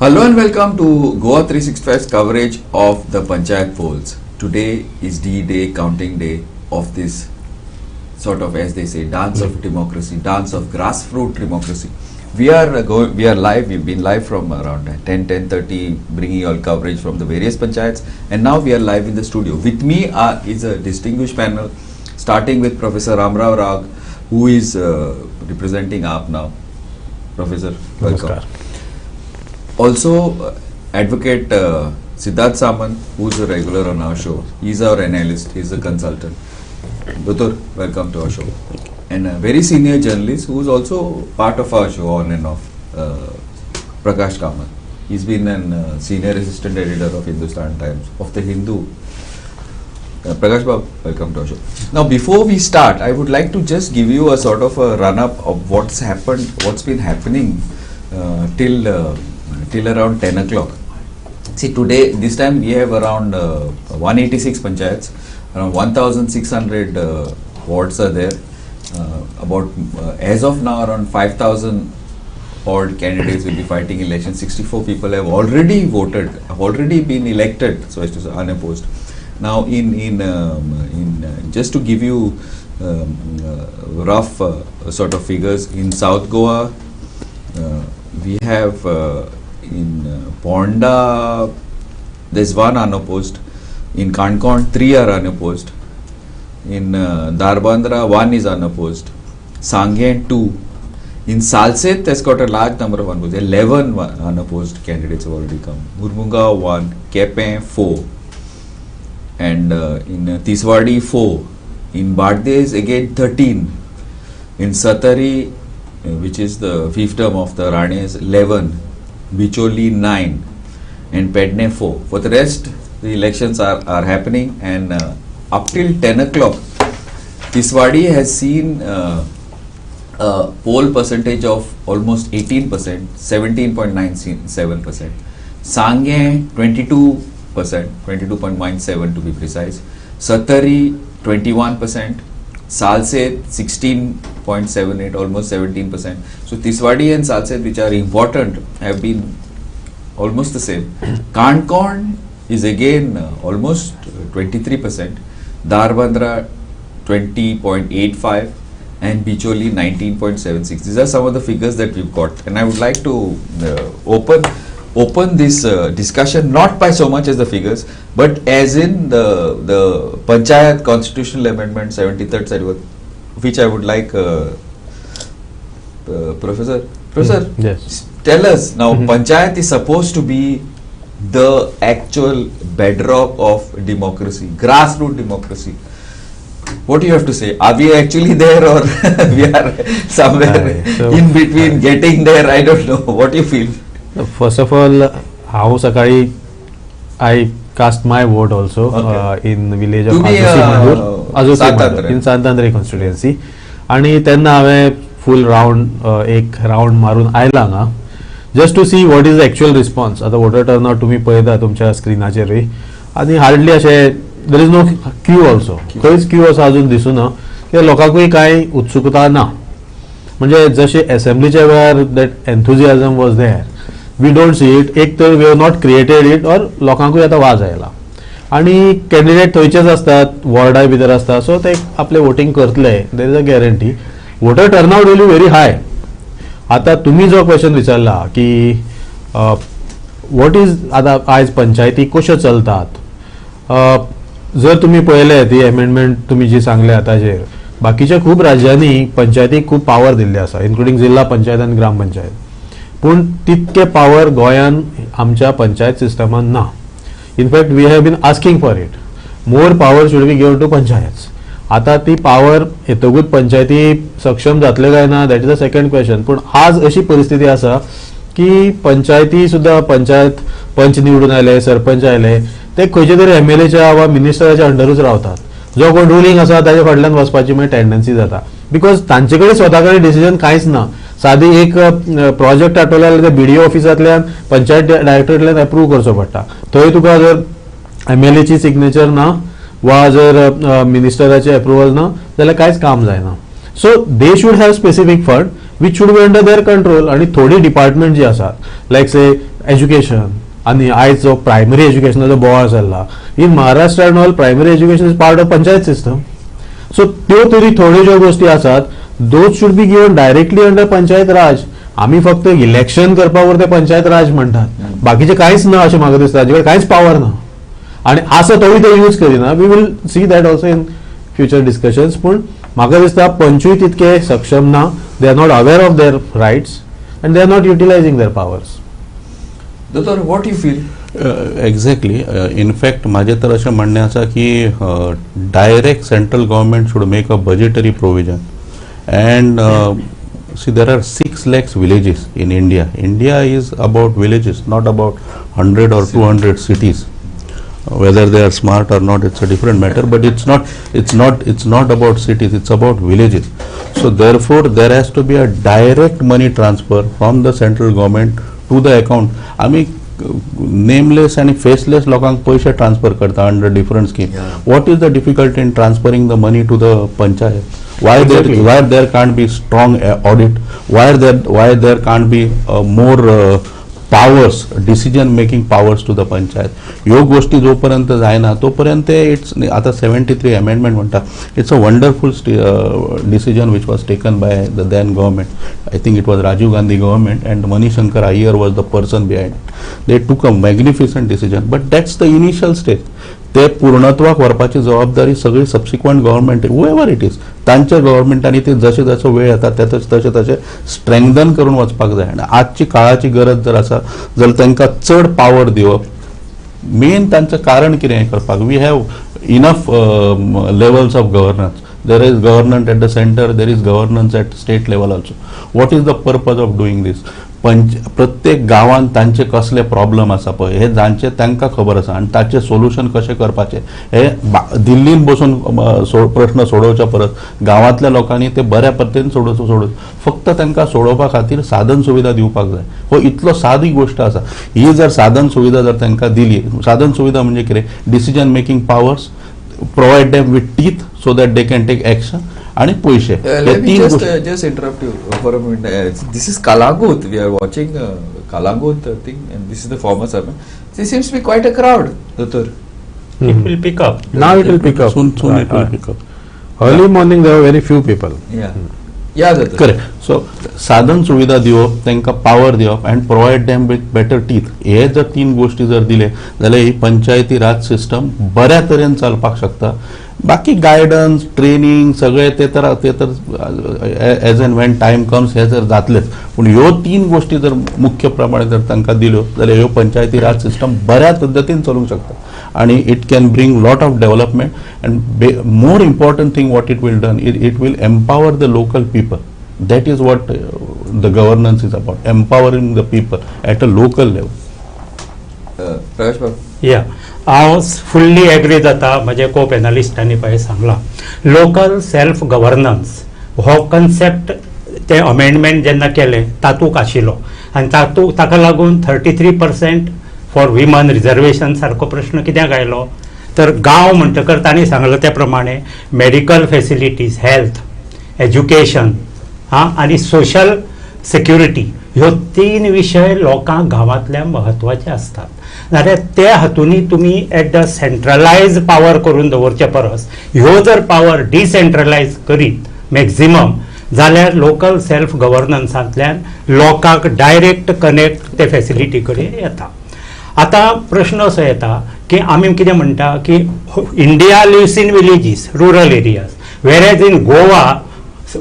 Hello and welcome to Goa 365's coverage of the Panchayat Polls. Today is D-Day, counting day of this sort of, as they say, dance of democracy, dance of grassroots democracy. We are live. We've been live from around 10:30, bringing you all coverage from the various panchayats, and now we are live in the studio. With me is a distinguished panel, starting with Professor Ramrao Rag, who is representing AAP now. Professor, welcome. Namaskar. Also, Advocate Siddharth Samant, who's a regular on our show. He's our analyst, he's a consultant. Dr. welcome to our show. And a very senior journalist who's also part of our show on and off, Prakash Kamat. He's been a senior assistant editor of Hindustan Times, of the Hindu. Prakash Babu, welcome to our show. Now, before we start, I would like to just give you a sort of a run-up of what's happened, what's been happening till around 10 o'clock. See, today, this time we have around 186 panchayats, around 1,600 wards are there. As of now, around 5,000 odd candidates will be fighting elections. 64 people have already voted, have already been elected, so as to say, unopposed. Now, just to give you rough sort of figures, in South Goa, we have in Ponda, there's one unopposed. In Kankon, 3 are unopposed. In Darbandra, 1 is unopposed. Sanghain, 2. In Salset, that's got a large number of unopposed. 11 unopposed candidates have already come. Murmunga, 1. Kepe, 4. And in Tiswadi, 4. In Baddes, again 13. In Satari, which is the 5th term of the Ranes, 11. Bicholi, 9. And Pedne, 4. For the rest, the elections are happening, and up till 10 o'clock, Tiswadi has seen a poll percentage of almost 18%, 17.97%. Sanghain, 22%, 22.97 to be precise. Satari, 21%. Salset, 16.78, almost 17%. So Tiswadi and Salset, which are important, have been almost the same. Kankon is again almost 23%. Darbandra, 20.85, and Bicholi, 19.76. These are some of the figures that we've got, and I would like to open this discussion not by so much as the figures, but as in the Panchayat Constitutional Amendment 73rd schedule, which I would like Professor, Yes. tell us now. Panchayat is supposed to be the actual bedrock of democracy, grassroots democracy. What do you have to say? Are we actually there, or we are somewhere in between getting there? I don't know. What do you feel? First of all, how Sakari I cast my vote also in the village of Azusi in Santandre constituency. आणि त्यांना हांवें full round एक round मारून आयला हांगा just to see what is the actual response. आता voter turnout तुमी पळयता तुमच्या स्क्रिनाचेरूय, आनी हार्डली अशें there is no queue also, खंयच क्यू असो अजून दिसूना कित्याक लोकांकूय कांय उत्सुकता ना. म्हणजे जशें एसेंब्लीच्या वेळार that enthusiasm was there, we don't see it. एक तर we have not created it, or लोकांकूय आतां वाज आयला. आणि कॅन्डिडेट थंयचेच असतात, वॉर्डाय भितर आसता, सो ते आपले वोटींग करतले, there is a guarantee. Voter turnout will be very high. आता तुम्ही जो क्वेश्चन विचारला की वॉट इज आता आयज पंचायती कश्यो चलतात, जर तुम्ही पळयले ती अमेंडमेंट तुम्ही जी सांगल्या ताजेर, बाकीच्या खूप राज्यांनी पंचायतीक खूप पावर दिल्ले आसा, इन्क्लुडींग जिल्हा पंचायत आनी ग्रामपंचायत. पूण तितके पावर गोंयान आमच्या पंचायत सिस्टमान ना. In fact we have been asking for it. More power should be given to panchayats. आता ती पावर येतकूच पंचायती सक्षम जातले काय ना, that is a second question. पूण आज अशी परिस्थिती आसा की पंचायती सुद्धा पंचायत पंच निवडून आयले, सरपंच आयले, ते खंयचे तरी एमएलएच्या वा मिनिस्टराच्या अंडरूच रावतात. जो कोण रुलींग आसा ताच्या फाटल्यान वचपाची मागीर टेंडन्सी जाता, बिकॉज तांचे कडेन स्वता कडेन डिसिजन कांयच ना. सादी एक प्रोजेक्ट आठवले जाल्यार ते बीडीओ ऑफिसांतल्यान पंचायत डायरेक्टरेटल्यान अप्रूव करचो पडटा. थंय तुका जर एमएलएची सिग्नेचर ना वा जर मिनिस्टराचे अप्रुवल ना जाल्यार कांयच काम जायना. So they should have specific fund which should be under their control. आणि थोडी डिपार्टमेंट जी आसात, लायक से एज्युकेशन आणि आयज जो प्रायमरी एज्युकेशनाचो बोवाळ चल्ला in Maharashtra and all primary education is part of panchayat system. So त्यो तरी थोड्यो ज्यो गोष्टी आसात those should be given directly under panchayat raj. आम्ही फक्त इलेक्शन करपावर ते पंचायत राज म्हणतात, बाकीचे कांयच ना अशें म्हाका दिसता, ताजे कडेन कांयच पावर ना आणि आसा तोय ते यूज करिना. We will see that also in future discussions. पूण म्हाका दिसता पंचूय तितके सक्षम ना, they are not aware of their rights and they are not utilizing their powers. दोतोर, what you feel? Exactly. In fact माझे तर अशें म्हणणें आसा की direct central government should make a budgetary provision and see there are 6 lakhs villages in India. India is about villages, not about 100 or 200 cities. Whether they are smart or not, it's a different matter, but it's not about cities, it's about villages. So therefore there has to be a direct money transfer from the central government to the account. I mean nameless and faceless लोकांक पैसे transfer करता under different scheme. What is the difficulty in transferring the money to the panchayat? Why there can't be strong audit? Why there can't be more powers, decision making powers to the panchayat? ह्यो गोष्टी जोपर्यंत जायना तोपर्यंत it's आता 73 amendment म्हणटा. It's a wonderful decision which was taken by the then government. I think it was Rajiv Gandhi government and Manishankar Aiyar was the person behind. They took a magnificent decision, but that's the initial stage. ते पूर्णत्वाक व्हरपाची जबाबदारी सगळी subsequent government however it is तांच्या गव्हर्मेंटांनी ते जशे जसो वेळ येता तशे स्ट्रेंगदन करून वचपाक जाय. आनी आजची काळाची गरज जर आसा जाल्यार तांकां चड पावर दिवप. मेन तांचं कारण कितें हें करपाक? We have enough levels of governance. There is governance at the centre, there is governance at state level also. What is the purpose of doing this? प्रत्येक गांवांत तांचे कसले प्रॉब्लेम आसा पळय हे जांचे तांकां खबर आसा आनी ताचे सोल्युशन कशें करपाचें हे दिल्लीन बसून प्रश्न सोडोवच्या परस गांवांतल्या लोकांनी ते बऱ्या पद्दतीन सोडोवचो. फक्त तांकां सोडोवपा खातीर साधन सुविधा दिवपाक जाय. हो इतलो सादी गोष्ट आसा. ही जर साधन सुविधा जर तांकां दिली, साधन सुविधा म्हणजे कितें? Decision making powers, provide them with teeth so that they can take action आणि पैसे. Just interrupt you for a minute. This is Kalagut. We are watching Kalagut thing, and this is the former servant. There seems to be quite a crowd. Dotor. It will pick up. Now it will pick up. Soon it will pick up. Early morning there were very few people. Yeah. Yeah, Dotor. Correct. So साधन सुविधा दिवप, तांकां power दिवप and provide them with better teeth. हे जर 3 गोष्टी जर दिले जाल्यार ही पंचायती राज सिस्टम बऱ्या तरेन चलपाक शकता. बाकी गायडन्स, ट्रेनिंग सगळे ते तर as and when time comes हे जर जातलेच. पूण ह्यो 3 गोष्टी जर मुख्य प्रमाणे जर तांकां दिल्यो जाल्यार ह्यो पंचायती राज सिस्टम बऱ्या पद्दतीन चलूंक शकता आणि it can bring lot of development. And more important thing what it will done, it will empower the local people. That is what the governance is about, empowering the people at a local level. Prakash Babu. Yeah, हांव fully agree जाता म्हजे को पॅनलिस्टांनी पळय Sangla. Local self governance हो concept ते amendment जेन्ना केले तातूंत आशिल्लो आनी ताका लागून 33% फॉर विमन रिजर्वेशन सारको प्रश्न कित्याक आयलो तर गांव म्हणटकर तांणी सांगले त्या प्रमाणे मेडिकल फेसिलिटीज, हेल्थ, एज्युकेशन आणि सोशल सिक्युरिटी ह्यो 3 विशय लोकांक गांवांतल्या महत्वाचे असतात. जाल्यार ते हातूंनी तुमी एट द सेंट्रलायज पावर करून दवरचे परस ह्यो जर पावर डिसेंट्रलायज करीत मॅक्झिमम जाल्यार लोकल सेल्फ गव्हर्नन्सांतल्यान लोकांक डायरेक्ट कनेक्ट ते फेसिलिटी कडेन येता. आता प्रश्न असो येता की आमी कितें म्हणटा की India lives in villages, rural areas, whereas in Goa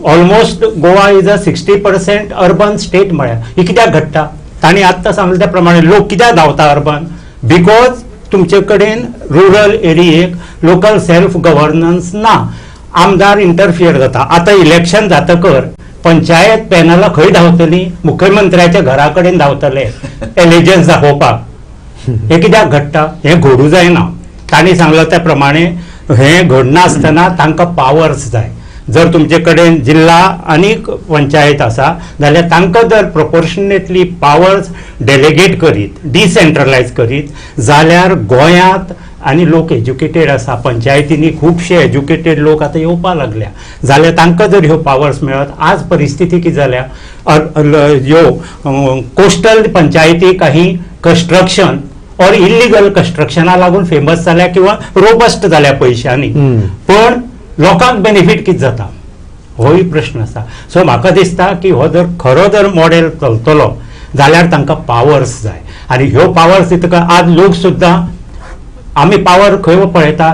almost Goa is a 60% urban state. म्हळ्यार ही कित्याक घडटा? तांणी आत्तां सांगले त्या प्रमाणे लोक कित्याक धांवता अर्बन? बिकॉज तुमचे कडेन रुरल एरियेक लोकल सेल्फ गव्हर्नन्स ना. आमदार इंटरफियर जाता. आतां इलेक्शन जातकर पंचायत पॅनलां खंय धांवतलीं? मुख्यमंत्र्याच्या घरा कडेन धांवतले एलिजन्स दाखोवपाक. हे कित्याक घडटा? हें घडूं जायना. तांणी सांगले त्या प्रमाणे हें घडनासतना तांकां पावर्स जाय. जर तुमचे कडेन जिल्हा आनी पंचायत आसा जाल्यार तांकां जर प्रपोर्शनेटली पावर्स डेलिगेट करीत, डिसेंट्रलायज करीत जाल्यार गोंयांत आनी लोक एज्युकेटेड आसा, पंचायतींनी खुबशे एज्युकेटेड लोक आतां येवपा लागल्या, जाल्यार तांकां जर ह्यो पावर्स मेळत, आज परिस्थिती कितें जाल्या, ह्यो कोस्टल पंचायती काही कंस्ट्रक्शन और इल्लिगल कंस्ट्रक्शना लागून फेमस जाल्या किंवा रोबस्ट जाल्या पयशांनी, पण लोकांक बेनिफीट कितें जाता होय प्रश्न आसा. सो म्हाका दिसता की हो जर खरो जर मॉडेल चलतलो जाल्यार तांकां पावर्स जाय, आनी ह्यो पावर्स दितका आज लोक सुद्दां आमी पावर खंय पळयता,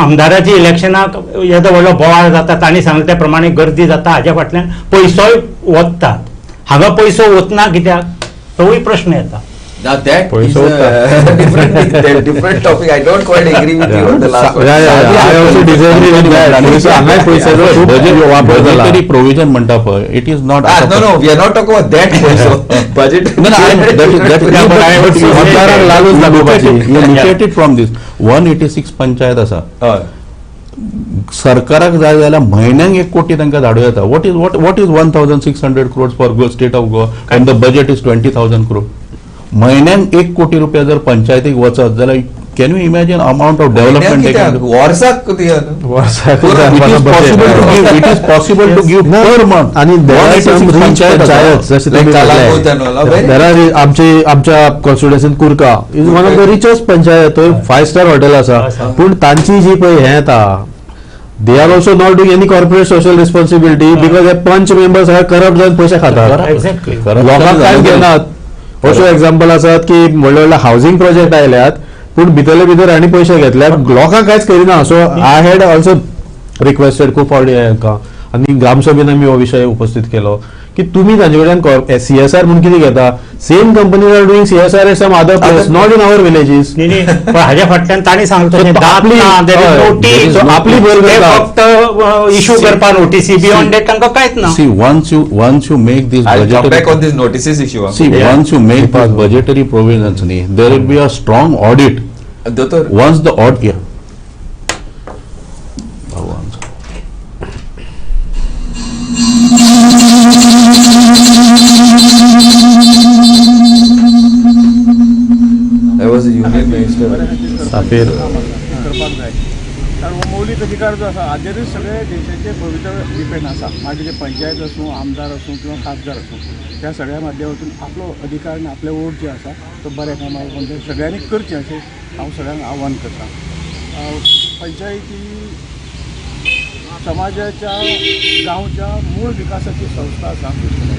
आमदाराची इलेक्शनाक येदो व्हडलो बोवाळ जाता, तांणी सांगले त्या प्रमाणे गर्दी जाता, हाज्या फाटल्यान पयसोय वतात. हांगा पयसो वतना कित्याक, तोय प्रश्न येता. Now that is a different topic. I don't quite agree with you on the last one. I also disagree with that. Budgetary provision म्हणटा पळय, it is not. No, we are not talking about that also. Budget. You look at it from this 186 panchayat आसा. सरकाराक जाय जाल्यार म्हयन्याक 1 कोटी तांकां धाडूं येता. What is 1600 crores for state of Goa and the budget is 20,000 crore. म्हयन्याक 1 कोटी रुपया जर पंचायतीक वचत जाल्यार can you imagine amount of development वर्साक it is possible to give per month. आणि आमच्या कॉन्स्टिट्युएन्सीन Curca is one of the richest panchayat, 5 star hotel आसा, पूण तांची जी पळय हें येता, they are also not doing any corporate social responsibility because हे पंच मेंबर्स करप्ट जावन पयशे खातात. लोकांक काय घेनात. अशो एग्जाम्पल आसात की व्हडले व्हडले हावसिंग प्रोजेक्ट आयल्यात, पूण भितरले भितर आनी पयशे घेतल्यात, लोकांक कांयच करिना. सो आय हॅड ऑल्सो रिक्वेस्टेड खूब फावटी हांकां, आनी ग्रामसभेन आमी हो विशय उपस्थित केलो की तुमी तांचे कडल्यान CSR म्हणून कितें घेता. Same companies are doing CSR at some other place, not in our villages. पण हाज्या फाटल्यान तांणी सांगता आपली फक्त इश्यू करपा नोटीसी, बियॉन्ड दॅट तांकां कांयच ना. See, once you make this I'll come budgetary, back on this notices issue. once you make this budgetary provisions, there will be a strong audit. Once the audit, I was a union minister. साफेर कारण मौलिक अधिकार जो आसा हाजेरूच सगळे देशाचे भवितव्य depend आसा. मागीर ते पंचायत आसूं, आमदार आसूं किंवा खासदार आसूं, त्या सगळ्या माध्यमातून आपलो अधिकार आनी आपले वोट जे आसा तो बऱ्या कामाक म्हणजे सगळ्यांनी करचें अशें हांव सगळ्यांक आव्हान करतां. पंचायती समाजाच्या गांवच्या मूळ विकासाची संस्था आसा,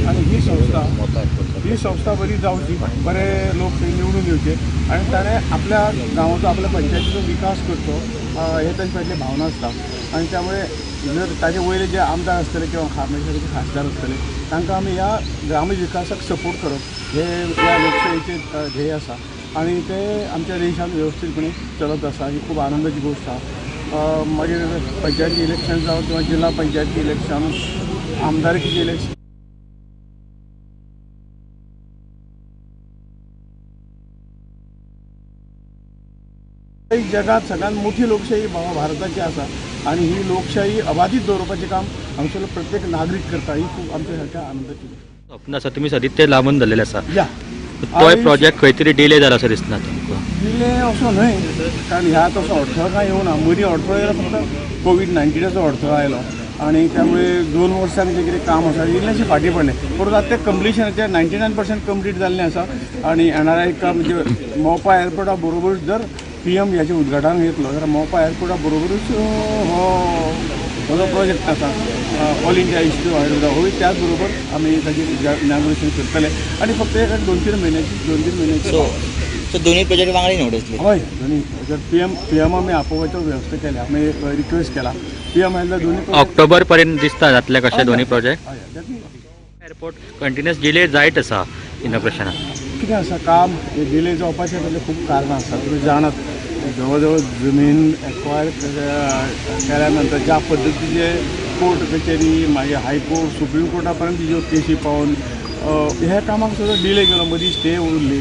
आनी ही संस्था बरी जावची, बरे लोक निवडून येवचे, आनी ताणें आपल्या गांवाचो आपल्या पंचायतीचो विकास करचो, हे तांचे फाटली भावना आसता. आनी त्यामुळे जर ताजे वयले जे आमदार आसतले किंवा खासदार आसतले तांकां आमी ह्या ग्राम विकासाक सपोर्ट करप हे ह्या लोकशायेचें ध्येय आसा, आनी ते आमच्या देशांत वेवस्थीतपणे चलत आसा. ही खूब आनंदाची गोश्ट आसा. मागीर पंचायती इलेक्शन जावं किंवा जिल्हा पंचायती इलेक्शन, आमदारकीचे इलेक्शन, जगात सगळ्यात मोठी लोकशाही भारताची आसा, आणि ही लोकशाही अबाधित दवरपाचें काम हांगसरलो प्रत्येक नागरीक करता. ही खूब आमच्या सारक्या आनंदाची स्वप्न आसा. तुमी सदीत ते लांबून धरलेले आसा. तोय प्रोजेक्ट खंय तरी डिले जाला असो दिसना तुमकां. डिले असो न्हय, कारण ह्या तसो अडथळो काय येवना. मदीं अडथळो येयलो फक्त कोविड-19चो अडथळो आयलो, आणि त्यामुळे 2 वर्सांनी जे कितें काम आसा इल्लेशें फाटीं पडलें. परत आतां तें कंप्लिशनाचें 99% कंप्लीट जाल्लें आसा. आणि येणाऱ्या एका म्हणजे मोपा एअरपोर्टा बरोबरूच जर PM ह्याचें उद्घाटन घेतलो जाल्यार मोपा एअरपोर्टा बरोबरूच हो जो प्रोजेक्ट आसा ऑल इंडिया इन्स्टिट्यूट ऑफ हायड्रोजा होय त्याच बरोबर आमी ताचें इनॉग्रेशन करतले. आणि फक्त एक 2-3 महिन्याची सो दोन्ही प्रोजेक्ट वांगडी निवडतले. हय, दोन्ही जर PM आमी आपोवपाचो व्यवस्था केल्या. आमी एक रिक्वेस्ट केला PM आयल्या दोन्ही ऑक्टोबर पर्यंत दिसता जातले कशे दोन्ही प्रोजेक्ट. एअरपोर्ट कंटिन्युअस डिले जायत आसा इनॉग्रेशनाक. कितें आसा काम डिले जावपाचें ताजे खूब कारणां आसा. तुमी जाणात जवळ जवळ जमीन एक्वायर केल्या नंतर ज्या पद्दतीचे कोर्ट कचेरी मागीर हायकोर्ट सुप्रीम कोर्टा पर्यंत ज्यो केसी पावन ह्या कामाक सुद्दां डिले केलो. मदीं स्टे उरली,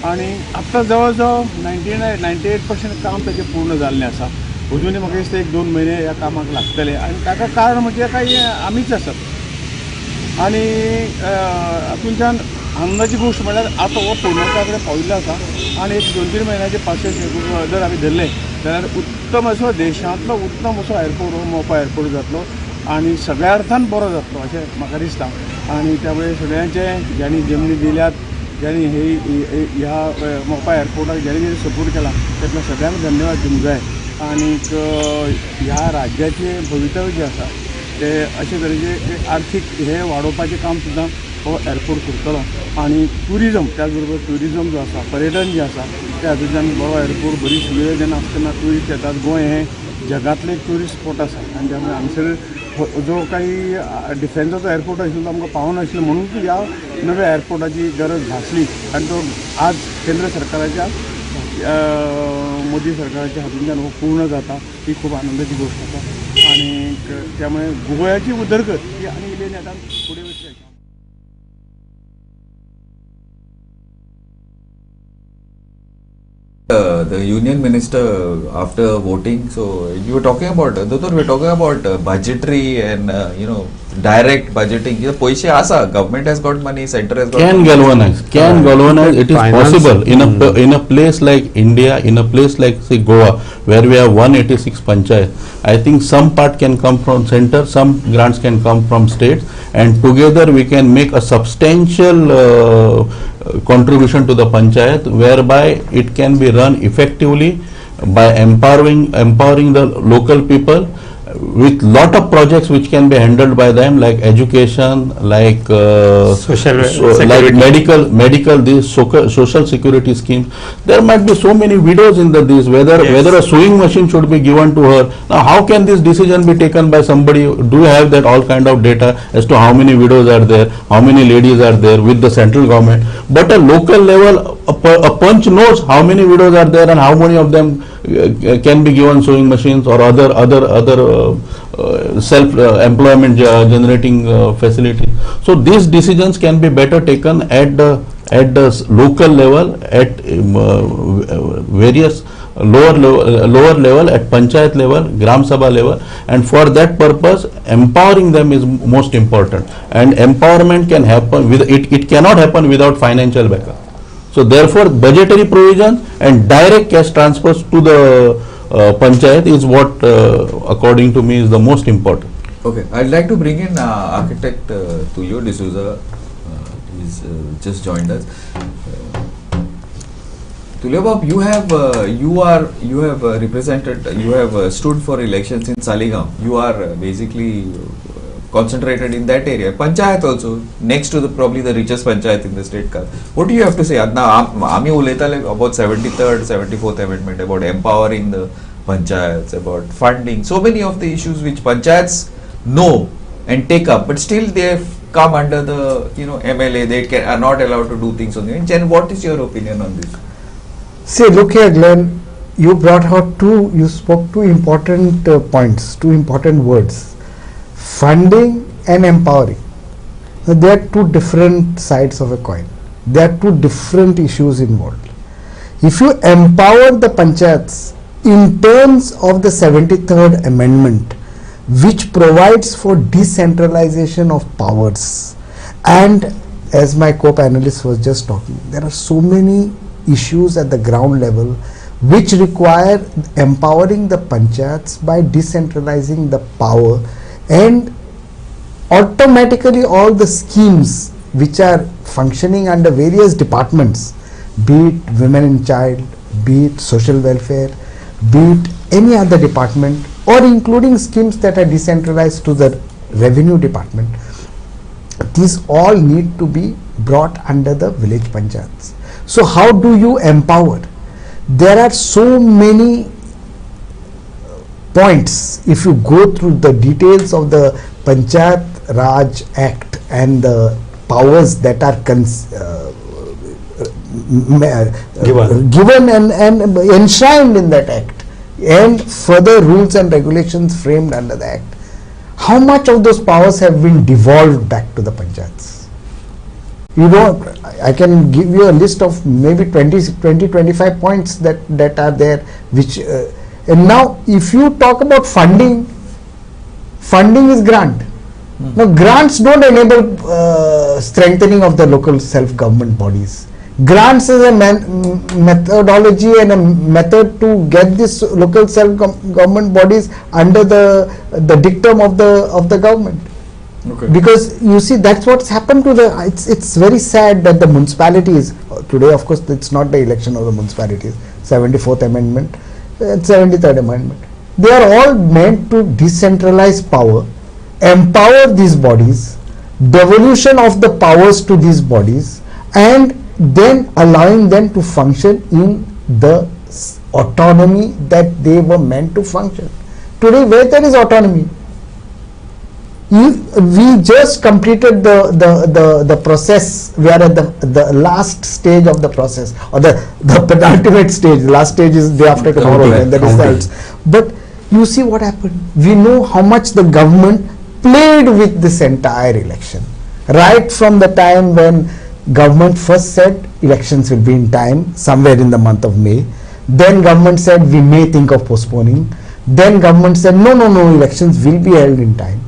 आणि आत्तां जवळ जवळ 98% काम ताचें पूर्ण जाल्लें आसा. अजुनूय म्हाका दिसता 1-2 म्हयने ह्या कामाक लागतले, आनी ताका कारण म्हणजे काही आमीच आसात. आणि हातूंतल्यान आनंदाची गोष्ट म्हळ्यार आतां हो पूर्णत्वा कडेन पाविल्लो आसा आनी एक 2-3 म्हयन्याचे पासेस जर आमी धरले जाल्यार उत्तम असो देशांतलो उत्तम असो एअरपोर्ट हो मोपा एअरपोर्ट जातलो आणि सगळ्या अर्थान बरो जातलो अशें म्हाका दिसता. आणि त्यामुळे सगळ्यांचे ज्यांनी जमनी दिल्यात, ज्यांनी ह्या मोपा एअरपोर्टाक ज्यांनी सपोर्ट केला त्यातल्या सगळ्यांक धन्यवाद दिवंक जाय. आनीक ह्या राज्याचें भवितव्य जें आसा ते अशे तरेचे आर्थीक हे वाडोवपाचें काम सुद्दां हो एअरपोर्ट करतलो. आणि ट्युरिजम त्याच बरोबर ट्युरिजम जो आसा, पर्यटन जें आसा त्या हातूंतल्यान बरो एअरपोर्ट बरी सुविधा जेन्ना आसतना ट्युरिस्ट येतात. गोंय हें जगातलें एक ट्युरिस्ट स्पॉट आसा आनी त्यामुळे हांगसर जो काही डिफेन्साचो एअरपोर्ट आशिल्लो आमकां पावनाशिल्लो म्हणून ह्या नव्या एअरपोर्टाची गरज भासली आनी तो आज केंद्र सरकाराच्या मोदी सरकाराच्या हातूंतल्यान हो पूर्ण जाता. ही खूब आनंदाची गोष्ट आसा आणि त्यामुळे गोंयाची उदरगत ही आनी इल्ले नेटान फुडें वचची. The union minister after voting, so you were talking about, Dr. we were talking about budgetary and direct budgeting. Poishe asa, government has got money, center has got can money. galvanize. It is possible in a place like India, in a place like say Goa, where we have 186 panchayat. I think some part can come from center, some grants can come from states, and together we can make a substantial contribution to the panchayat, whereby it can be run effectively by empowering the local people with lot of projects which can be handled by them, like education, like social like medical these social security schemes. There might be so many widows in this, whether a sewing machine should be given to her. Now how can this decision be taken by somebody? Do you have that all kind of data as to how many widows are there, how many ladies are there with the central government? But a local level, a punch knows how many widows are there and how many of them can be given sewing machines or other self employment generating facilities. So these decisions can be better taken at the local level, at various lower level, at panchayat level, gram sabha level, and for that purpose empowering them is most important. And empowerment can happen it cannot happen without financial backup. So therefore budgetary provisions and direct cash transfers to the panchayat is what according to me is the most important. Okay, I'd like to bring in architect Tulio D'Souza. He's just joined us. Tulio Bob, you have represented, you have stood for elections in Saligaon. You are basically concentrated in that area. Panchayat also, next to probably the richest panchayat in the state. What do you have to say? Now, Ami uletale about 73rd, 74th amendment, about empowering the panchayats, about funding. So many of the issues which panchayats know and take up, but still they have come under the MLA. They are not allowed to do things on the end. Jen, what is your opinion on this? See, look here, Glenn. You brought out you spoke two important points, two important words. Funding and empowering. Now, they are two different sides of a coin. There are two different issues involved. If you empower the panchayats in terms of the 73rd amendment, which provides for decentralization of powers, and as my co-panelist was just talking, there are so many issues at the ground level which require empowering the panchayats by decentralizing the power, and automatically all the schemes which are functioning under various departments, be it women and child, be it social welfare, be it any other department, or including schemes that are decentralized to the revenue department, these all need to be brought under the village panchayats. So how do you empower? There are so many points. If you go through the details of the Panchayat Raj Act and the powers that are given and enshrined in that act, and further rules and regulations framed under the act, how much of those powers have been devolved back to the panchayats? I can give you a list of maybe 20-25 points that are there, which and now if you talk about funding is grant, Now, grants don't enable strengthening of the local self-government bodies. Grants is a methodology and a method to get this local self-government bodies under the dictum of the government. Okay. Because you see, that's what's happened to the. It's very sad that the municipalities today, of course, it's not the election of the municipalities. 74th Amendment, 73rd Amendment. They are all meant to decentralize power, empower these bodies, devolution of the powers to these bodies, and then allowing them to function in the autonomy that they were meant to function. Today, where there is autonomy, we just completed the process. We are at the last stage of the process, or the penultimate stage. The last stage is day after tomorrow, and the results. But you see what happened. We know how much the government played with this entire election, right from the time when government first said elections will be in time, somewhere in the month of May. Then government said we may think of postponing. Then government said no, elections will be held in time.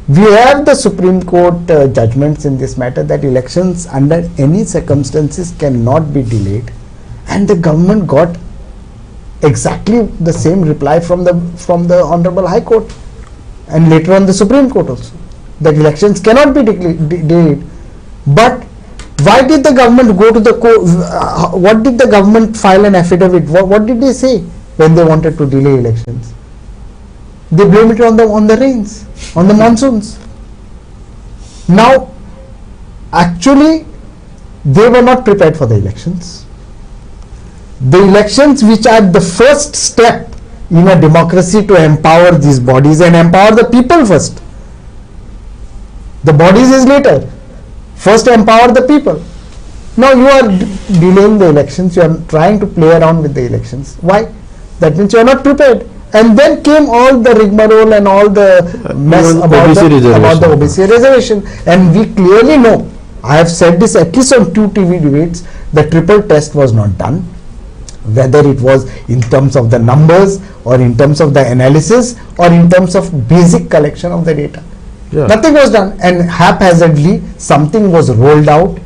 We have the Supreme Court judgments in this matter that elections under any circumstances cannot be delayed, and the government got exactly the same reply from the Honorable High Court, and later on the Supreme Court also, that elections cannot be delayed. But why did the government go to the court? What did the government file an affidavit? What did they say when they wanted to delay elections? They blame it on the rains, on the monsoons. Now, actually, they were not prepared for the elections. The elections, which are the first step in a democracy to empower these bodies and empower the people first. The bodies is later. First empower the people. Now you are delaying the elections, you are trying to play around with the elections. Why? That means you are not prepared. And then came all the rigmarole and all the mess about the OBC reservation. And we clearly know, I have said this at least on 2 TV debates, the triple test was not done. Whether it was in terms of the numbers, or in terms of the analysis, or in terms of basic collection of the data. Yeah. Nothing was done, and haphazardly something was rolled out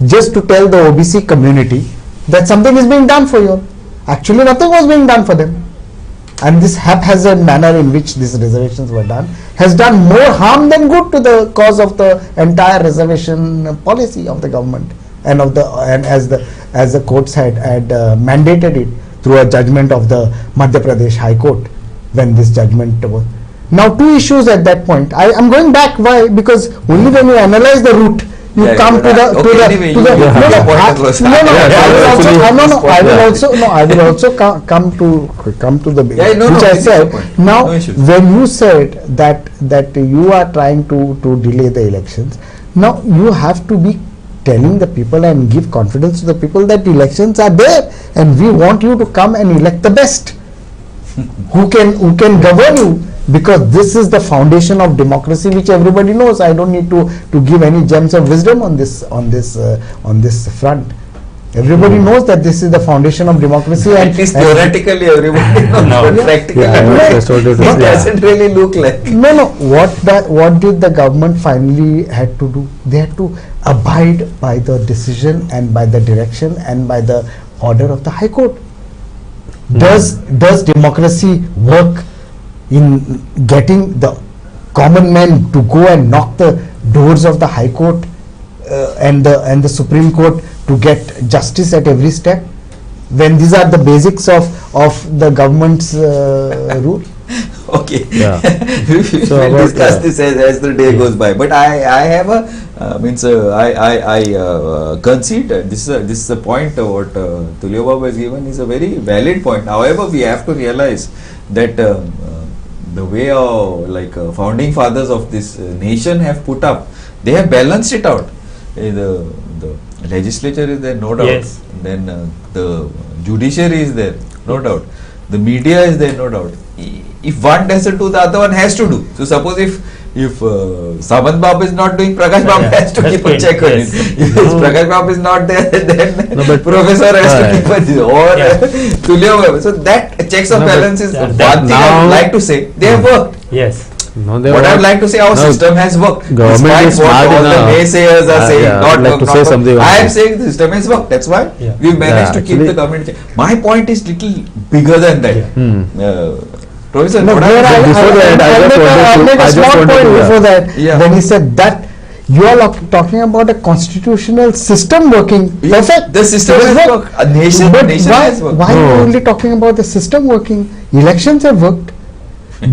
just to tell the OBC community that something is being done for you. Actually, nothing was being done for them. And this haphazard manner in which these reservations were done has done more harm than good to the cause of the entire reservation policy of the government, and as the courts had mandated it through a judgment of the Madhya Pradesh High Court, when this judgment was. Now, 2 issues at that point. I am going back. Why? Because only when you analyze the route, you come to the I will also come to the which I said. Now, when you said that you are trying to delay the elections, now you have to be telling the people and give confidence to the people that elections are there, and we want you to come and elect the best who can govern you. Because this is the foundation of democracy, which everybody knows. I don't need to give any gems of wisdom on this front. Everybody knows that this is the foundation of democracy. At least theoretically, everybody knows. But practically, it doesn't really look like. No. What did the government finally had to do? They had to abide by the decision and by the direction and by the order of the High Court. Does democracy work in getting the common man to go and knock the doors of the High Court and the Supreme Court to get justice at every step, when these are the basics of the government's rule? Okay. Yeah. we will discuss this as the day goes by. But I have I concede this is a point what Tulio Babu has given is a very valid point. However, we have to realize that the way founding fathers of this nation have put up, they have balanced it out. The legislature is there, no doubt. Yes. Then the judiciary is there, no doubt. The media is there, no doubt. If one doesn't do, the other one has to do. So suppose if Samant Babu is not doing, Prakash Babu has to keep a check on it. If Prakash Babu is not there, then Professor has to keep a or Tulio Babu. So that checks and balance is one thing I would like to say. They have worked. Yes. No, What I would like to say, our system has worked. Government is Despite smart what all the enough. naysayers are saying, Yeah, not I'd like work, to not say work. something on I am this. saying the system has worked. That's why Yeah. we've managed to keep actually- the government. My point is little bigger than that. Professor, No, what here I- Before that, I just wanted I'll to- make I a just small wanted point to- before that. Yeah. When he said that you are talking about a constitutional system working perfect. The system It has worked. worked. A nation But has worked. why are you No. only talking about the system working? Elections have worked.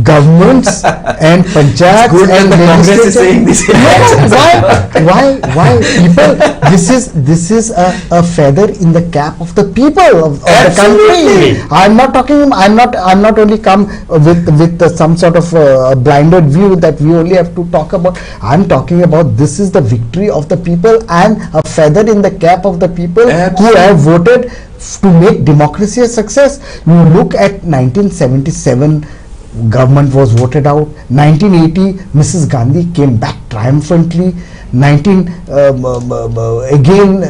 Governments and panchayats Good that and the Congress is legislature- saying this. No, why people? This is a feather in the cap of the people of the Absolutely. country. I'm not only come with some sort of blinded view that we only have to talk about. I'm talking about this is the victory of the people and a feather in the cap of the people who have voted to make democracy a success. You look at 1977. Government was voted out. 1980, Mrs. Gandhi came back triumphantly. Again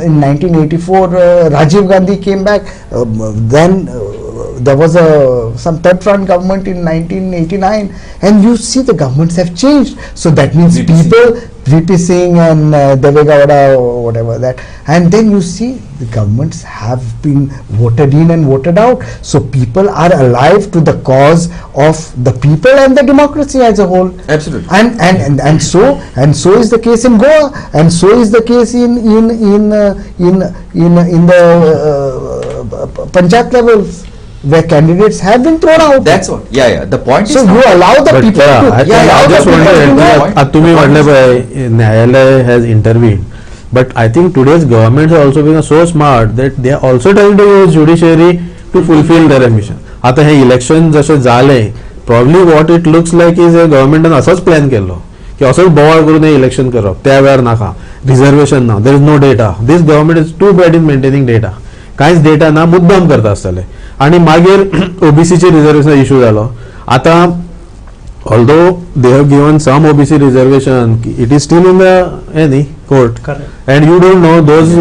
in 1984, Rajiv Gandhi came back. Then there was some third front government in 1989, and you see the governments have changed. So that means VP Singh. people, VP Singh and Devegowda or whatever that, and then you see the governments have been voted in and voted out. So people are alive to the cause of the people and the democracy as a whole. Absolutely. And so is the case in Goa, and so is the case in the panchayat levels, where candidates have been thrown out. That's what. Yeah. The point So is. you allow the But people yeah, to. I allow just the want people to to add know. that तुम्ही म्हटलं न्यायालय has intervened, but I think today's government has also been so smart that they are also trying to use judiciary to fulfill their mission. आता हे election जसे झाले, probably what it looks like is a government असंच plan केलो की असंच बोवाळ करून हे election करप, त्या वेळार नाका रिझर्वेशन ना, there is no data. This government is too bad in maintaining data. कांयच डेटा ना, मुद्दाम करता आसतले. आणि मागीर ओबीसीचे रिझर्वेशन इश्यू जालो. आता although they have given some OBC reservation, it is still in the court. Correct. And you don't know, those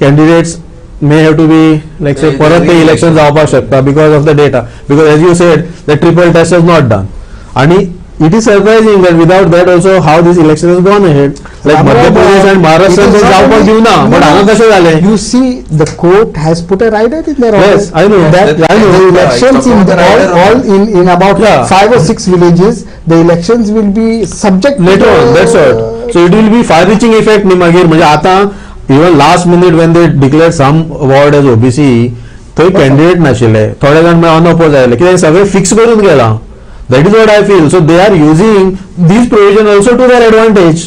candidates may have to be like say परत ते election जावपाक शकता because of the data, because as you said the triple test is not done. आणि it is surprising that without that also how this election has gone ahead. Like Madhya Pradesh and Maharashtra they जावपाक दिवना, but हांगा कशें जालें? You see, the court has put a rider in there. Yes, I know. That I know. the elections in the rider in about Yeah. 5 or 6 villages, the elections will be subject to Later on, that's what. So it will be far-reaching effect नी मागीर. म्हणजे आता even last minute when they declared some ward as OBC, थंय candidate नाशिल्ले, थोडे जाण अनऑपोज आयले, कित्याक सगळें फिक्स करून गेला. That is what I feel. So they are using these provision also to their advantage.